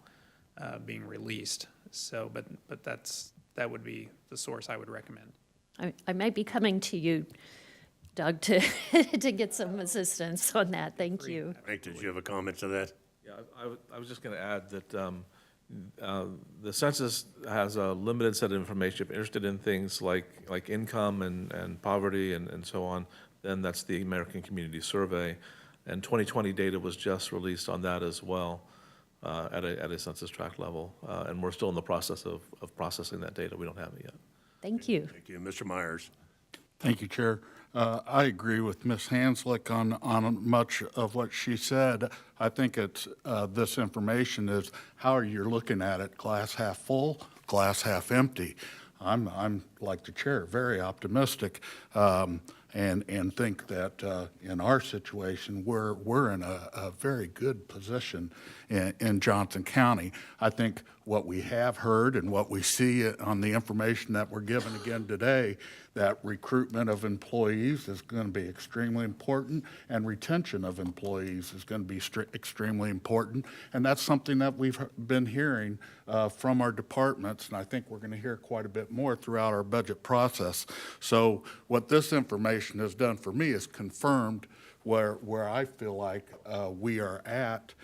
being released. So, but that would be the source I would recommend. I might be coming to you, Doug, to get some assistance on that. Thank you. Frank, did you have a comment to that? Yeah, I was just going to add that the census has a limited set of information. If you're interested in things like income and poverty and so on, then that's the American Community Survey. And 2020 data was just released on that as well at a census tract level. And we're still in the process of processing that data. We don't have it yet. Thank you. Thank you. Mr. Myers. Thank you, Chair. I agree with Ms. Hanslick on much of what she said. I think it's this information is how you're looking at it, glass half full, glass half empty. I'm like the chair, very optimistic, and think that in our situation we're in a very good position in Johnson County. I think what we have heard and what we see on the information that we're given again today, that recruitment of employees is going to be extremely important, and retention of employees is going to be extremely important. And that's something that we've been hearing from our departments, and I think we're going to hear quite a bit more throughout our budget process. So what this information has done for me is confirmed where I feel like we are at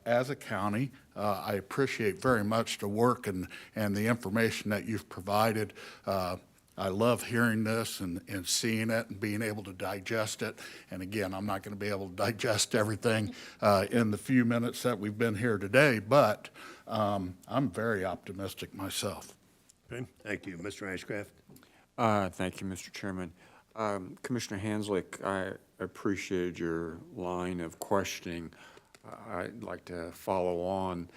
as a county. I appreciate very much the work and the information that you've provided. I love hearing this and seeing it and being able to digest it. And again, I'm not going to be able to digest everything in the few minutes that we've been here today, but I'm very optimistic myself. Okay, thank you. Mr. Ashcraft? Thank you, Mr. Chairman. Commissioner Hanslick, I appreciated your line of questioning. I'd like to follow on.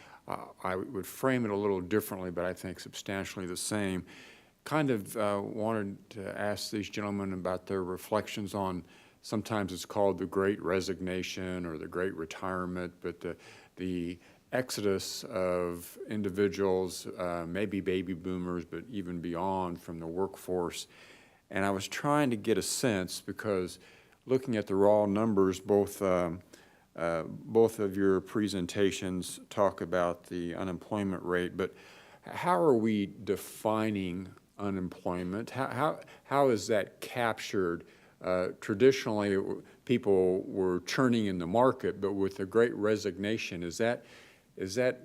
I would frame it a little differently, but I think substantially the same. Kind of wanted to ask these gentlemen about their reflections on, sometimes it's called the Great Resignation or the Great Retirement, but the exodus of individuals, maybe baby boomers, but even beyond, from the workforce. And I was trying to get a sense, because looking at the raw numbers, both of your presentations talk about the unemployment rate, but how are we defining unemployment? How is that captured? Traditionally, people were churning in the market, but with the Great Resignation, is that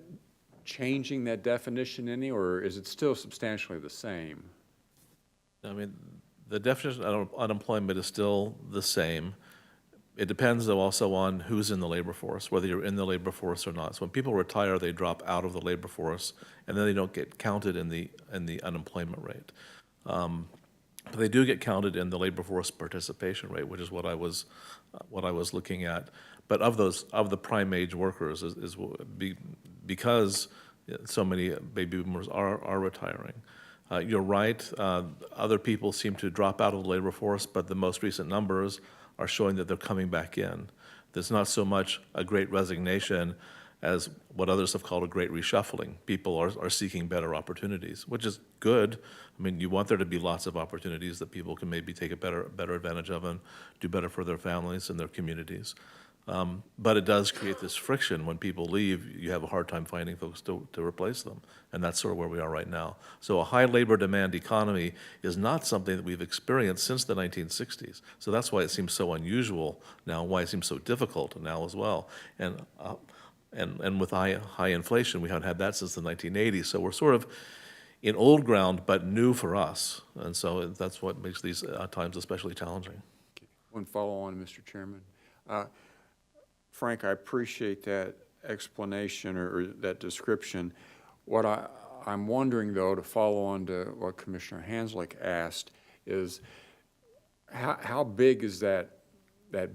changing that definition any, or is it still substantially the same? I mean, the definition of unemployment is still the same. It depends, though, also on who's in the labor force, whether you're in the labor force or not. So when people retire, they drop out of the labor force, and then they don't get counted in the unemployment rate. But they do get counted in the labor force participation rate, which is what I was looking at. But of the prime age workers, because so many baby boomers are retiring. You're right. Other people seem to drop out of the labor force, but the most recent numbers are showing that they're coming back in. There's not so much a great resignation as what others have called a great reshuffling. People are seeking better opportunities, which is good. I mean, you want there to be lots of opportunities that people can maybe take a better advantage of and do better for their families and their communities. But it does create this friction. When people leave, you have a hard time finding folks to replace them, and that's sort of where we are right now. So a high labor demand economy is not something that we've experienced since the 1960s. So that's why it seems so unusual now, why it seems so difficult now as well. And with high inflation, we haven't had that since the 1980s. So we're sort of in old ground, but new for us. And so that's what makes these times especially challenging. One follow on, Mr. Chairman. Frank, I appreciate that explanation or that description. What I'm wondering, though, to follow on to what Commissioner Hanslick asked, is how big is that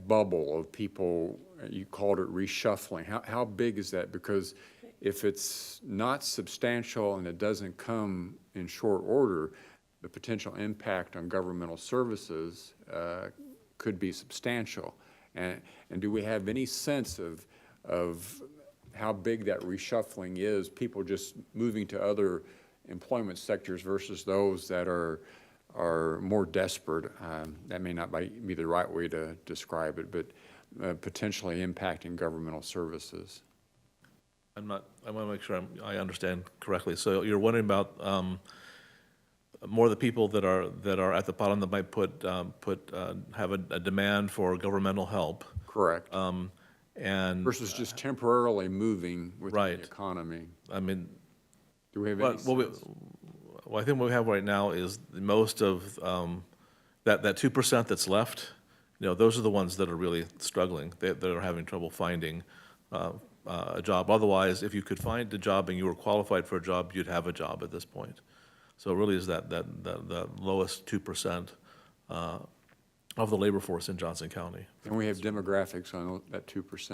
bubble of people? You called it reshuffling. How big is that? Because if it's not substantial and it doesn't come in short order, the potential impact on governmental services could be substantial. And do we have any sense of how big that reshuffling is, people just moving to other employment sectors versus those that are more desperate? That may not be the right way to describe it, but potentially impacting governmental services. I want to make sure I understand correctly. So you're wondering about more the people that are at the bottom that might have a demand for governmental help. Correct. And versus just temporarily moving within the economy. I mean, do we have any sense? Well, I think what we have right now is most of that 2% that's left. Those are the ones that are really struggling. That are having trouble finding a job. Otherwise, if you could find a job and you were qualified for a job, you'd have a job at this point. So it really is that lowest 2% of the labor force in Johnson County. And we have demographics on that 2%.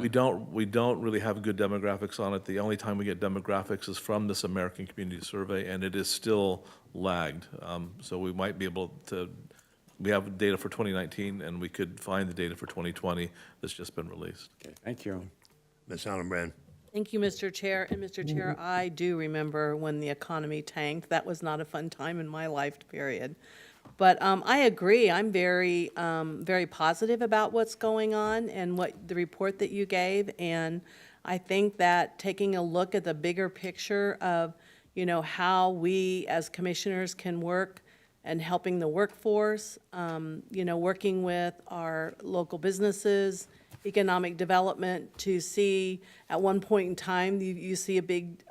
We don't really have good demographics on it. The only time we get demographics is from this American Community Survey, and it is still lagged. So we might be able to. We have data for 2019, and we could find the data for 2020 that's just been released. Okay, thank you. Ms. Allenbrand. Thank you, Mr. Chair. And Mr. Chair, I do remember when the economy tanked. That was not a fun time in my life period. But I agree. I'm very positive about what's going on and what the report that you gave. And I think that taking a look at the bigger picture of, how we as commissioners can work and helping the workforce, working with our local businesses, economic development to see, at one point in time, you see a big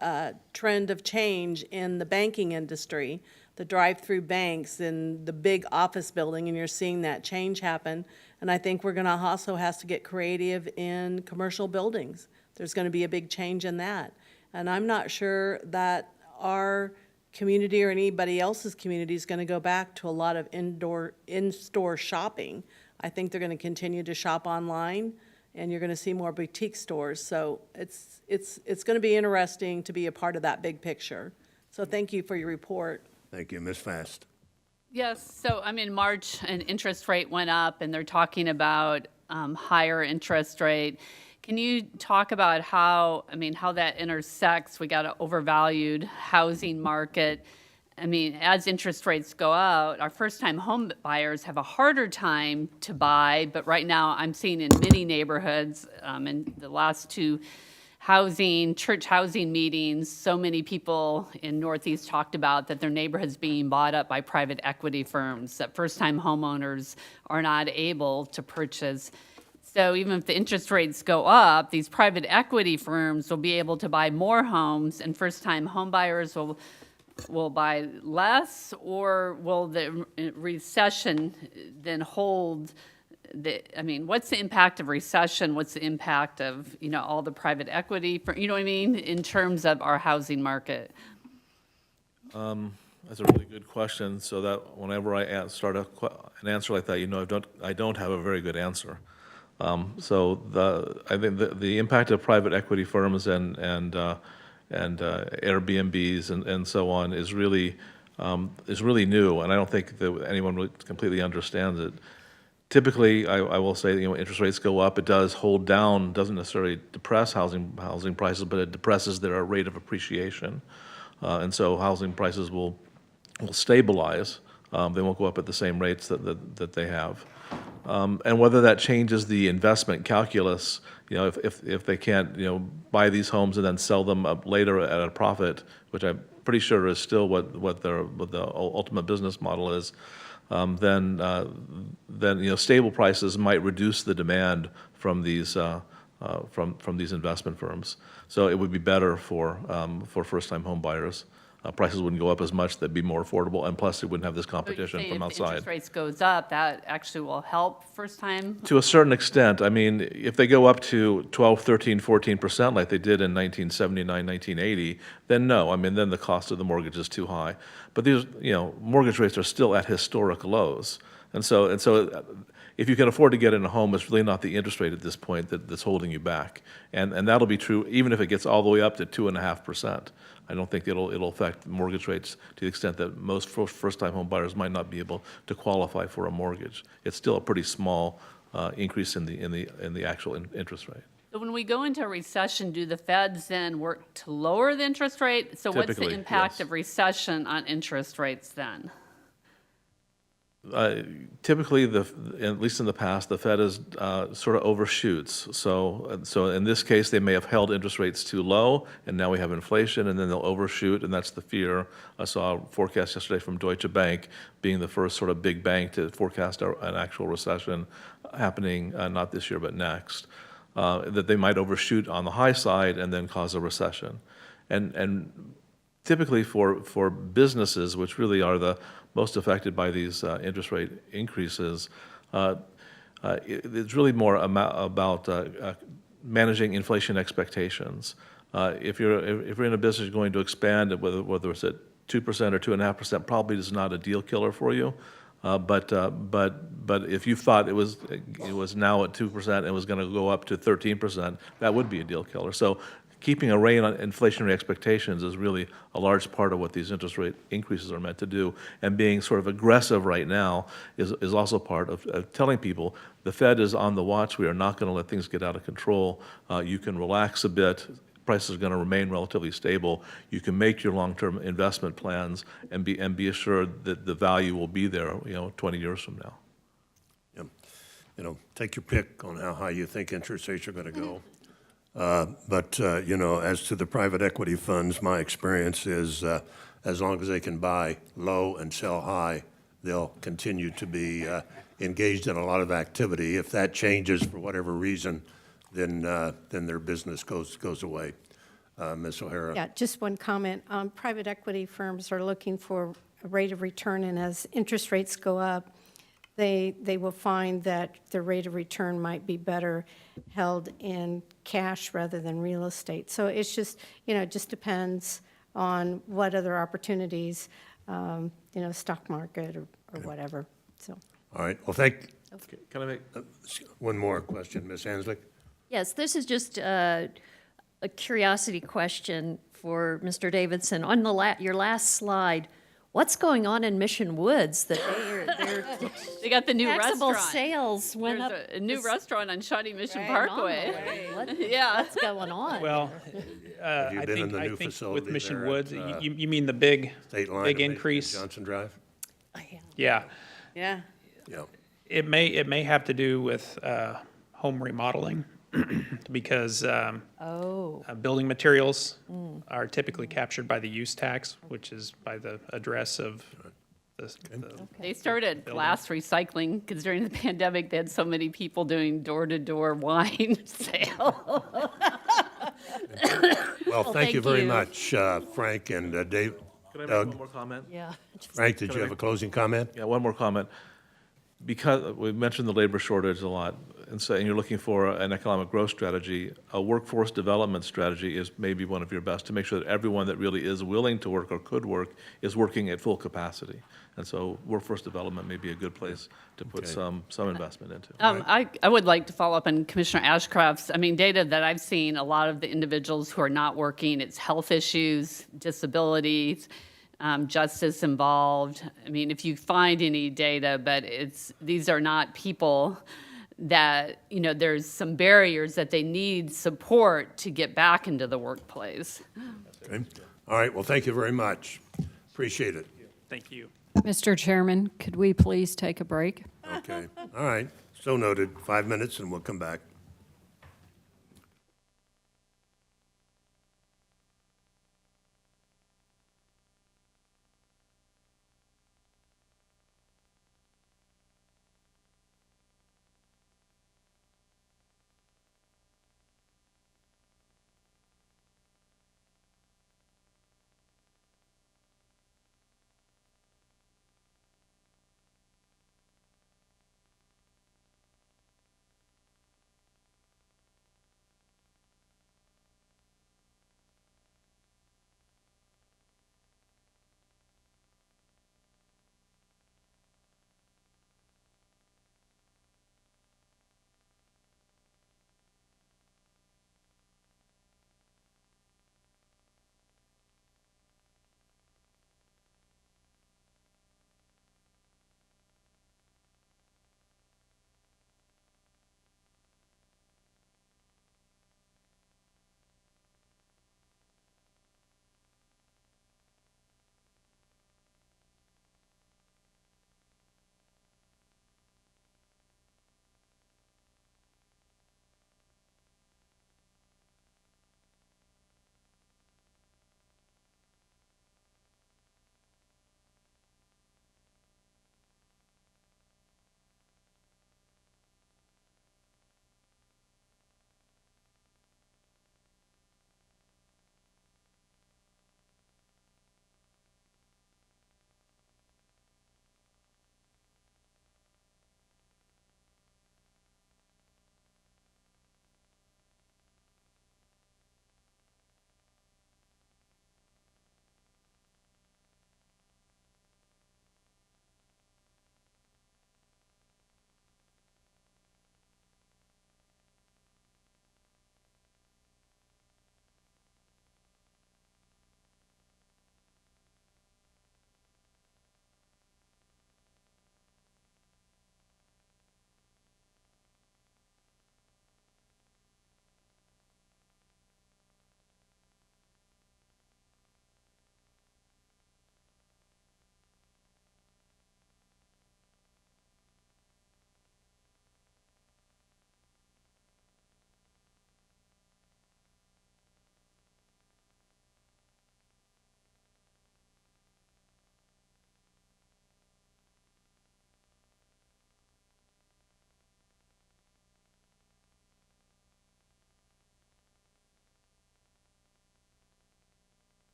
trend of change in the banking industry, the drive-through banks and the big office building, and you're seeing that change happen. And I think we're going to also have to get creative in commercial buildings. There's going to be a big change in that. And I'm not sure that our community or anybody else's community is going to go back to a lot of in-store shopping. I think they're going to continue to shop online, and you're going to see more boutique stores. So it's going to be interesting to be a part of that big picture. So thank you for your report. Thank you, Ms. Fast. Yes, so I mean, March, an interest rate went up, and they're talking about higher interest rate. Can you talk about how that intersects? We got an overvalued housing market. I mean, as interest rates go out, our first-time home buyers have a harder time to buy, but right now I'm seeing in many neighborhoods, in the last two church housing meetings, so many people in Northeast talked about that their neighborhood's being bought up by private equity firms, that first-time homeowners are not able to purchase. So even if the interest rates go up, these private equity firms will be able to buy more homes, and first-time home buyers will buy less, or will the recession then hold? What's the impact of recession? What's the impact of, all the private equity, in terms of our housing market? That's a really good question, so that whenever I start an answer like that, I don't have a very good answer. I think the impact of private equity firms and Airbnbs and so on is really new, and I don't think that anyone really completely understands it. Typically, I will say, interest rates go up, it does hold down, doesn't necessarily depress housing prices, but it depresses their rate of appreciation. And so housing prices will stabilize. They won't go up at the same rates that they have. And whether that changes the investment calculus, if they can't, buy these homes and then sell them up later at a profit, which I'm pretty sure is still what the ultimate business model is, then stable prices might reduce the demand from these investment firms. So it would be better for first-time home buyers. Prices wouldn't go up as much; they'd be more affordable, and plus, they wouldn't have this competition from outside. If interest rates goes up, that actually will help first-time? To a certain extent. I mean, if they go up to 12, 13, 14% like they did in 1979, 1980, then no. I mean, then the cost of the mortgage is too high. But these, mortgage rates are still at historic lows. And so if you can afford to get in a home, it's really not the interest rate at this point that's holding you back. And that'll be true even if it gets all the way up to 2.5%. I don't think it'll affect mortgage rates to the extent that most first-time home buyers might not be able to qualify for a mortgage. It's still a pretty small increase in the actual interest rate. So when we go into a recession, do the feds then work to lower the interest rate? So what's the impact of recession on interest rates then? Typically, at least in the past, the Fed is sort of overshoots. So in this case, they may have held interest rates too low, and now we have inflation, and then they'll overshoot, and that's the fear. I saw a forecast yesterday from Deutsche Bank, being the first sort of big bank to forecast an actual recession happening not this year but next. That they might overshoot on the high side and then cause a recession, and typically for businesses, which really are the most affected by these interest rate increases, it's really more about managing inflation expectations. If you're in a business going to expand, whether it's at 2% or 2.5%, probably is not a deal killer for you. But if you thought it was now at 2% and was going to go up to 13%, that would be a deal killer. So keeping a rein on inflationary expectations is really a large part of what these interest rate increases are meant to do. And being sort of aggressive right now is also part of telling people the Fed is on the watch. We are not going to let things get out of control. You can relax a bit. Prices are going to remain relatively stable. You can make your long-term investment plans and be assured that the value will be there, 20 years from now. Yeah. Take your pick on how high you think interest rates are going to go. But as to the private equity funds, my experience is as long as they can buy low and sell high, they'll continue to be engaged in a lot of activity. If that changes for whatever reason, then their business goes away. Ms. O'Hara? Yeah, just one comment. Private equity firms are looking for a rate of return, and as interest rates go up, they will find that the rate of return might be better held in cash rather than real estate. So it's just, it just depends on what other opportunities, stock market or whatever, so. All right, well, Can I make? one more question, Ms. Hanslick? Yes, this is just a curiosity question for Mr. Davidson. On your last slide, what's going on in Mission Woods that They got the new taxable restaurant. sales went There's up? a new this restaurant on Shawnee Mission phenomenal Parkway. way. Yeah. What's going on? Well, Have you I been in think, the I new think facility with Mission there at, Woods, you mean the big, State line big and increase? Johnson Drive? Yeah. Yeah. Yeah. It may have to do with home remodeling, because building materials are typically captured by the use tax, which is by the address of the They started glass recycling because during the pandemic, they had so many people doing door-to-door wine sale. Well, thank you thank very you. much, Frank and Dave. Can I make Doug? one more comment? Yeah. Frank, did you have a closing comment? Yeah, one more comment. Because we mentioned the labor shortage a lot, and so and you're looking for an economic growth strategy, a workforce development strategy is maybe one of your best to make sure that everyone that really is willing to work or could work is working at full capacity. And so workforce development may be a good place to put some investment into. I would like to follow up on Commissioner Ashcraft's, data that I've seen, a lot of the individuals who are not working, it's health issues, disabilities, justice involved. If you find any data, but these are not people that, there's some barriers that they need support to get back into the workplace. Okay. All right, well, thank you very much. Appreciate it. Thank you. Mr. Chairman, could we please take a break? Okay, all right. So noted. 5 minutes and we'll come back.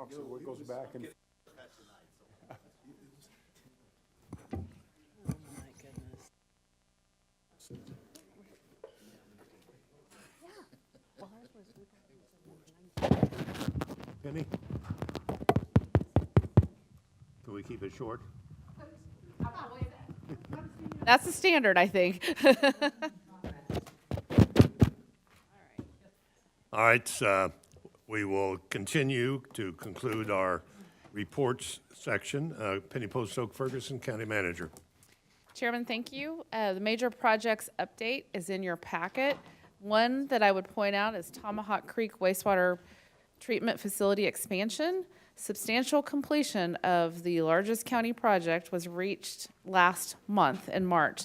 Tomahawk, so it goes back and. Penny? Can we keep it short? That's the standard, I think. All right, we will continue to conclude our reports section. Penny Post-Oak Ferguson, County Manager. Chairman, thank you. The major projects update is in your packet. One that I would point out is Tomahawk Creek Wastewater Treatment Facility expansion. Substantial completion of the largest county project was reached last month in March.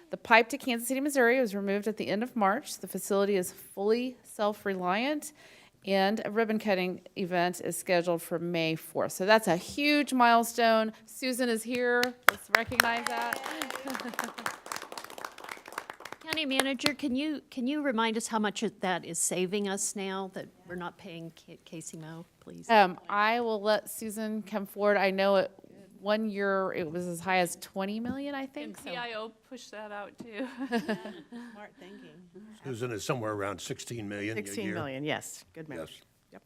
The pipe to Kansas City, Missouri was removed at the end of March. The facility is fully self-reliant, and a ribbon cutting event is scheduled for May 4th. So that's a huge milestone. Susan is here. Let's recognize that. County Manager, can you remind us how much of that is saving us now that we're not paying KCMO, please? I will let Susan come forward. I know it, 1 year it was as high as 20 million, I think. And PIO pushed that out too. Smart thinking. Susan is somewhere around 16 million a year. 16 million, yes, good match. Yes. Yep.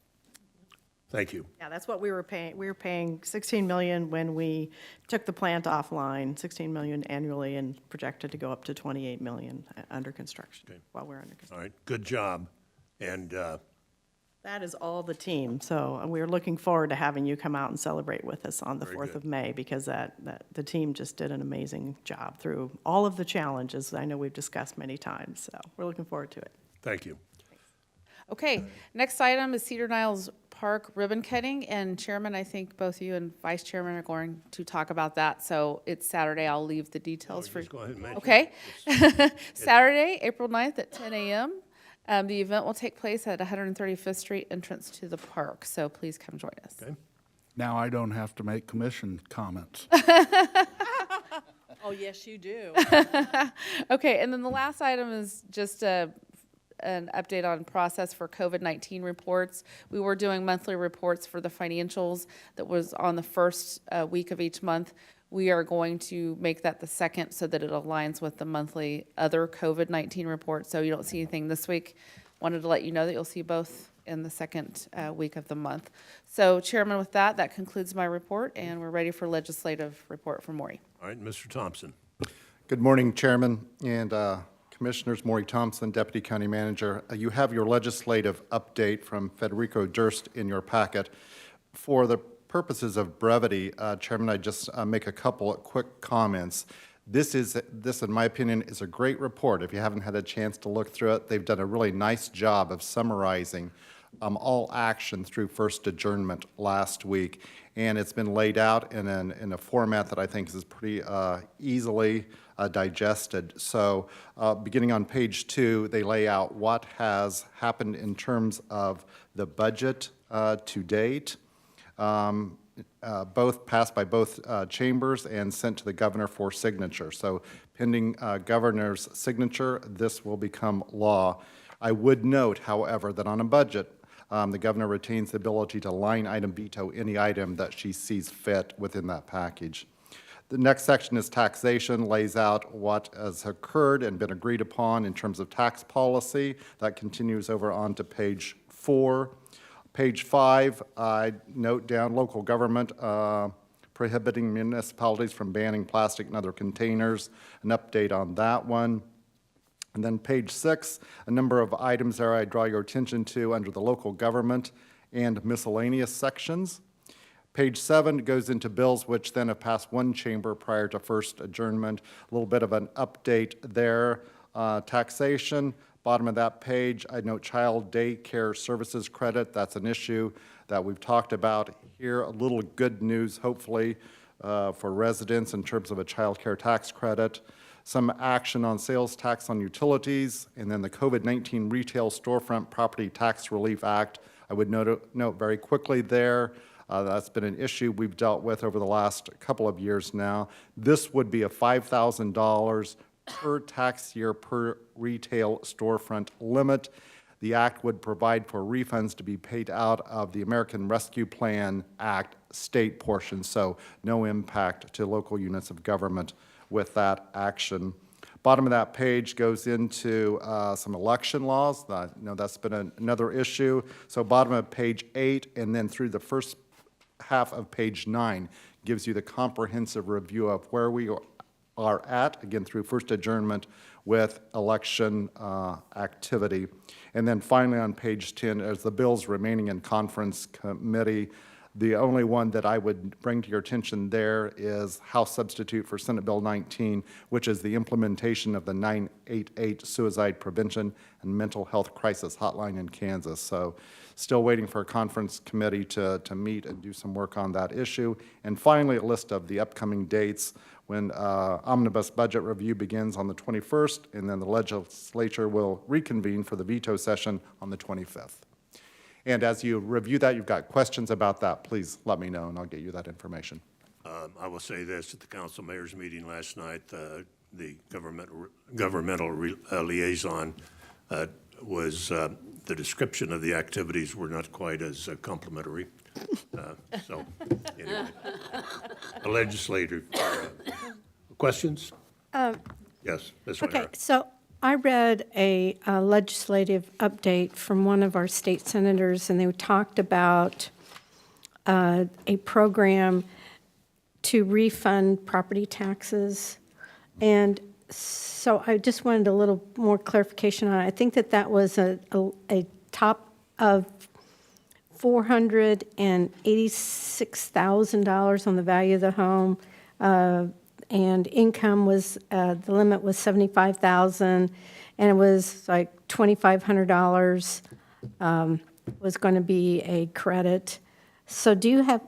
Thank you. Yeah, that's what we were paying. We were paying 16 million when we took the plant offline, 16 million annually, and projected to go up to 28 million under construction, while we're under construction. All right, good job. And That is all the team, so we're looking forward to having you come out and celebrate with us on the Very 4th good. of May, because the team just did an amazing job through all of the challenges I know we've discussed many times, so we're looking forward to it. thank you. Okay, next item is Cedar Niles Park ribbon cutting, and Chairman, I think both you and Vice Chairman are going to talk about that, so it's Saturday. I'll leave the details for. Just go ahead and mention Okay. Saturday, April 9th at 10 a.m. The event will take place at 135th Street entrance to the park, so please come join us. Okay. Now I don't have to make commission comments. Oh, yes, you do. Okay, and then the last item is just an update on process for COVID-19 reports. We were doing monthly reports for the financials that was on the first week of each month. We are going to make that the second so that it aligns with the monthly other COVID-19 report. So you don't see anything this week. Wanted to let you know that you'll see both in the second week of the month. So Chairman, with that, that concludes my report, and we're ready for legislative report from Maury. All right, Mr. Thompson. Good morning, Chairman and Commissioners. Maury Thompson, Deputy County Manager. You have your legislative update from Federico Durst in your packet. For the purposes of brevity, Chairman, I just make a couple of quick comments. This, in my opinion, is a great report. If you haven't had a chance to look through it, they've done a really nice job of summarizing all action through first adjournment last week, and it's been laid out in a format that I think is pretty easily digested. So beginning on page 2, they lay out what has happened in terms of the budget to date, both passed by both chambers and sent to the governor for signature. So pending governor's signature, this will become law. I would note, however, that on a budget, the governor retains the ability to line item veto any item that she sees fit within that package. The next section is taxation, lays out what has occurred and been agreed upon in terms of tax policy. That continues over onto page 4. Page 5, I note down local government prohibiting municipalities from banning plastic and other containers, an update on that one. And then page 6, a number of items there I draw your attention to under the local government and miscellaneous sections. Page 7 goes into bills which then have passed one chamber prior to first adjournment. A little bit of an update there. Taxation, bottom of that page, I note child daycare services credit. That's an issue that we've talked about here. A little good news, hopefully, for residents in terms of a child care tax credit. Some action on sales tax on utilities, and then the COVID-19 Retail Storefront Property Tax Relief Act. I would note very quickly there, that's been an issue we've dealt with over the last couple of years now. This would be a $5,000 per tax year per retail storefront limit. The act would provide for refunds to be paid out of the American Rescue Plan Act state portion, so no impact to local units of government with that action. Bottom of that page goes into some election laws. That's been another issue. So bottom of page 8 and then through the first half of page 9 gives you the comprehensive review of where we are at, again, through first adjournment with election activity. And then finally on page 10, as the bills remaining in conference committee, the only one that I would bring to your attention there is House Substitute for Senate Bill 19, which is the implementation of the 988 Suicide Prevention and Mental Health Crisis Hotline in Kansas. So still waiting for a conference committee to meet and do some work on that issue. And finally, a list of the upcoming dates when omnibus budget review begins on the 21st, and then the legislature will reconvene for the veto session on the 25th. And as you review that, you've got questions about that, please let me know and I'll get you that information. I will say this, at the council mayor's meeting last night, the governmental liaison was, the description of the activities were not quite as complimentary. So, anyway, a legislator. Questions? Yes, Ms. Okay, O'Hara. so I read a legislative update from one of our state senators, and they talked about a program to refund property taxes. And so I just wanted a little more clarification on it. I think that was a top of $486,000 on the value of the home, and income was, the limit was $75,000, and it was like $2,500 was going to be a credit. So do you have?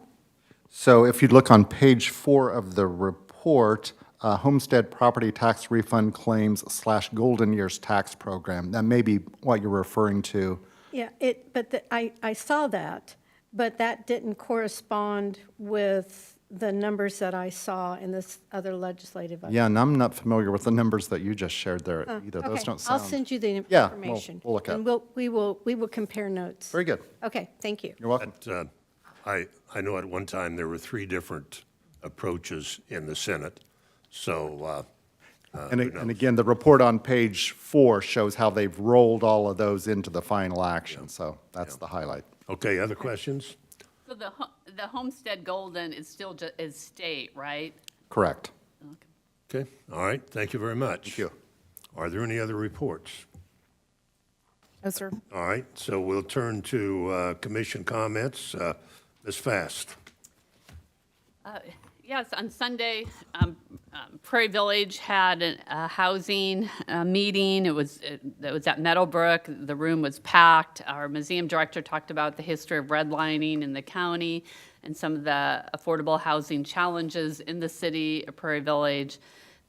So if you look on page 4 of the report, homestead property tax refund claims / golden years tax program, that may be what you're referring to. Yeah, I saw that, but that didn't correspond with the numbers that I saw in this other legislative. Yeah, and I'm not familiar with the numbers that you just shared there either. Those Okay, don't sound. I'll send you the Yeah, information. we'll look at And it. we will compare notes. Very good. Okay, thank you. You're welcome. I know at one time there were 3 different approaches in the Senate, so. And again, the report on page 4 shows how they've rolled all of those into the final action, so that's the highlight. Okay, other questions? So the homestead golden is still is state, right? Correct. Okay, all right, thank you very much. Thank you. Are there any other reports? No, sir. All right, so we'll turn to commission comments. Ms. Fast. Yes, on Sunday, Prairie Village had a housing meeting. It was at Meadowbrook. The room was packed. Our museum director talked about the history of redlining in the county and some of the affordable housing challenges in the city of Prairie Village.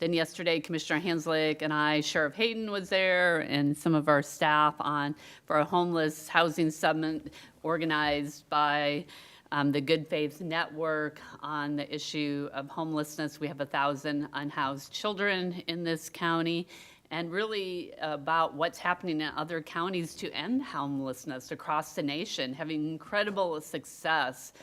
Then yesterday, Commissioner Hanslick and I, Sheriff Hayden was there, and some of our staff for a homeless housing summit organized by the Good Faith Network on the issue of homelessness. We have 1,000 unhoused children in this county, and really about what's happening in other counties to end homelessness across the nation, having incredible success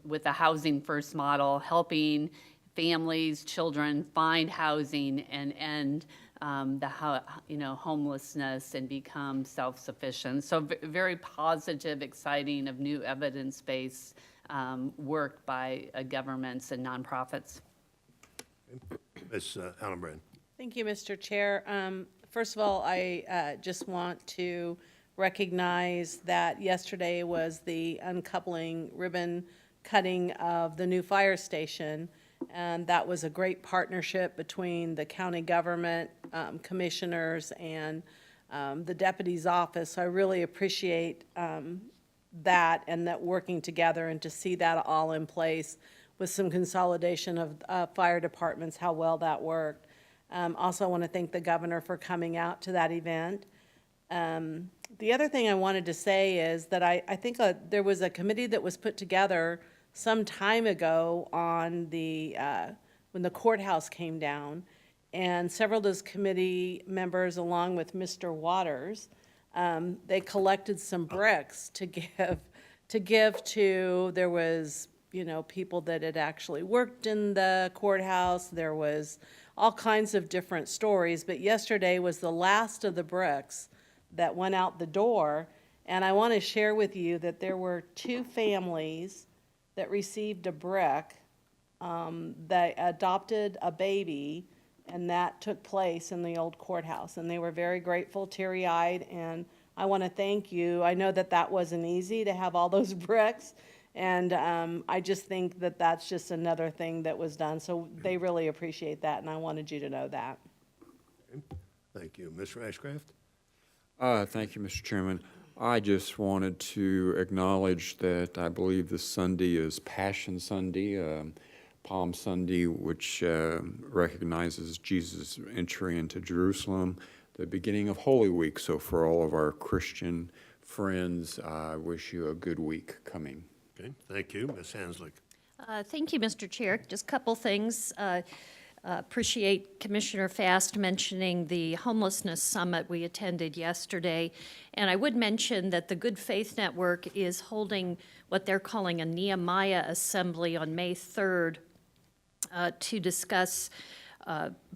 with the Housing First model, helping families, children find housing and end homelessness and become self-sufficient. So very positive, exciting of new evidence-based work by governments and nonprofits. Ms. Allenbrand. Thank you, Mr. Chair. First of all, I just want to recognize that yesterday was the uncoupling ribbon cutting of the new fire station. And that was a great partnership between the county government, commissioners, and the deputy's office. So I really appreciate that and that working together, and to see that all in place with some consolidation of fire departments, how well that worked. Also, I want to thank the governor for coming out to that event. The other thing I wanted to say is that I think there was a committee that was put together some time ago on when the courthouse came down, and several of those committee members, along with Mr. Waters, they collected some bricks to give to, there was, people that had actually worked in the courthouse. There was all kinds of different stories, but yesterday was the last of the bricks that went out the door. And I want to share with you that there were 2 families that received a brick. They adopted a baby, and that took place in the old courthouse. And they were very grateful, teary-eyed, and I want to thank you. I know that that wasn't easy to have all those bricks, and I just think that that's just another thing that was done. So they really appreciate that, and I wanted you to know that. Thank you. Mr. Ashcraft? Thank you, Mr. Chairman. I just wanted to acknowledge that I believe this Sunday is Passion Sunday, Palm Sunday, which recognizes Jesus' entry into Jerusalem, the beginning of Holy Week. So for all of our Christian friends, I wish you a good week coming. Okay, thank you. Ms. Hanslick? Thank you, Mr. Chair. Just a couple things. Appreciate Commissioner Fast mentioning the Homelessness Summit we attended yesterday. And I would mention that the Good Faith Network is holding what they're calling a Nehemiah Assembly on May 3rd to discuss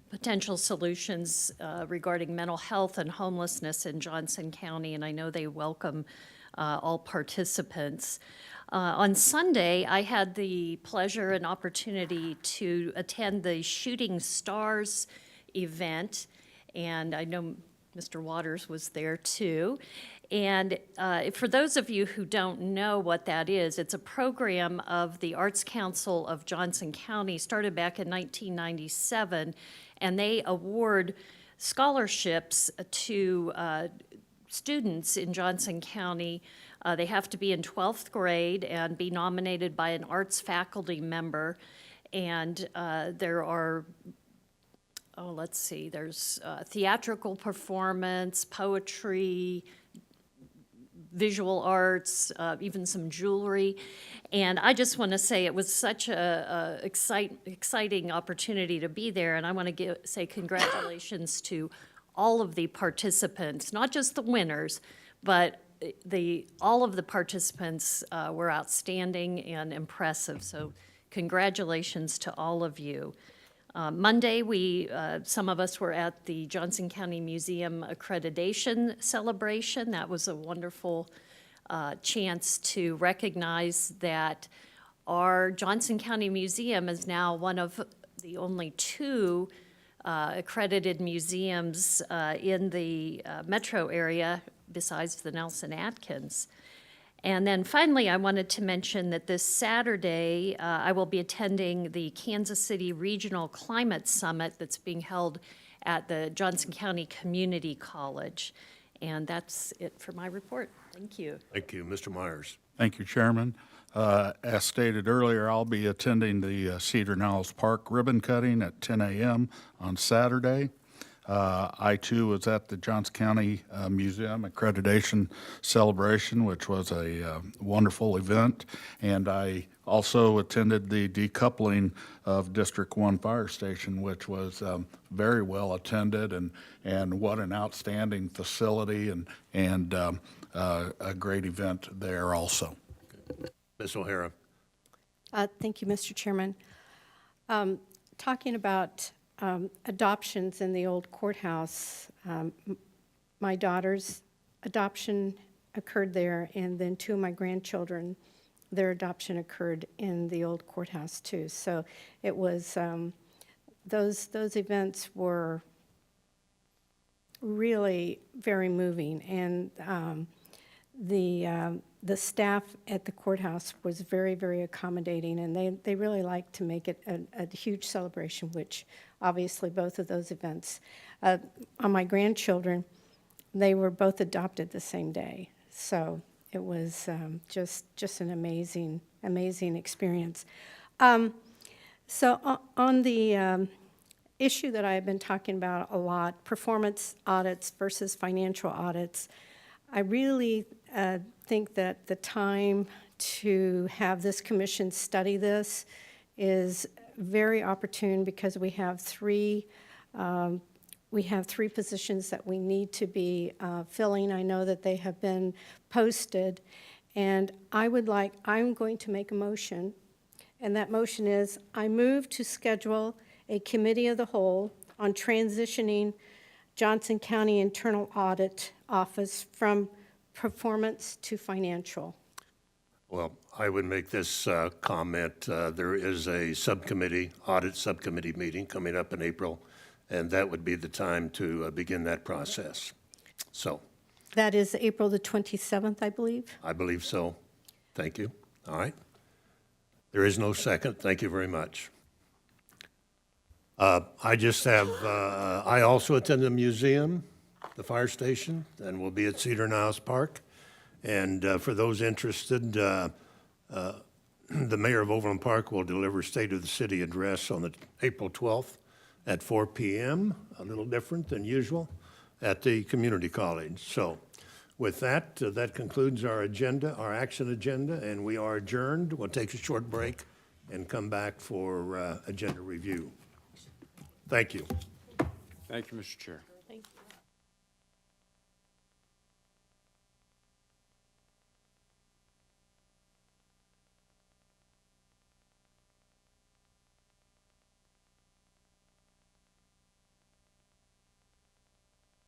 potential solutions regarding mental health and homelessness in Johnson County, and I know they welcome all participants. On Sunday, I had the pleasure and opportunity to attend the Shooting Stars event, and I know Mr. Waters was there too. And for those of you who don't know what that is, it's a program of the Arts Council of Johnson County, started back in 1997, and they award scholarships to students in Johnson County. They have to be in 12th grade and be nominated by an arts faculty member. And there are, there's theatrical performance, poetry, visual arts, even some jewelry. And I just want to say it was such a exciting opportunity to be there. And I want to say congratulations to all of the participants, not just the winners, but all of the participants were outstanding and impressive. So congratulations to all of you. Monday, some of us were at the Johnson County Museum accreditation celebration. That was a wonderful chance to recognize that our Johnson County Museum is now one of the only 2 accredited museums in the metro area besides the Nelson Atkins. And then finally, I wanted to mention that this Saturday, I will be attending the Kansas City Regional Climate Summit that's being held at the Johnson County Community College. And that's it for my report. Thank you. Thank you. Mr. Myers? Thank you, Chairman. As stated earlier, I'll be attending the Cedar Niles Park ribbon cutting at 10 a.m. on Saturday. I, too, was at the Johnson County Museum accreditation celebration, which was a wonderful event. And I also attended the decoupling of District 1 Fire Station, which was very well attended, and what an outstanding facility and a great event there also. Ms. O'Hara? Thank you, Mr. Chairman. Talking about adoptions in the old courthouse, my daughter's adoption occurred there, and then 2 of my grandchildren, their adoption occurred in the old courthouse too. So it was, those events were really very moving, and the staff at the courthouse was very, very accommodating, and they really liked to make it a huge celebration, which obviously both of those events. On my grandchildren, they were both adopted the same day, so it was just an amazing experience. So on the issue that I've been talking about a lot, performance audits versus financial audits, I really think that the time to have this commission study this is very opportune, because we have 3 we have 3 positions that we need to be filling. I know that they have been posted, and I'm going to make a motion, and that motion is, I move to schedule a committee of the whole on transitioning Johnson County Internal Audit Office from performance to financial. Well, I would make this comment. There is a subcommittee, audit subcommittee meeting coming up in April, and that would be the time to begin that process. So, That is April the 27th, I believe. I believe so. Thank you. All right. There is no second. Thank you very much. I just have, I also attend the museum, the fire station, and will be at Cedar Niles Park. And for those interested, the mayor of Overland Park will deliver State of the City address on the April 12th at 4 p.m., a little different than usual, at the community college. So with that, that concludes our agenda, our action agenda, and we are adjourned. We'll take a short break and come back for agenda review. Thank you. Thank you, Mr. Chair.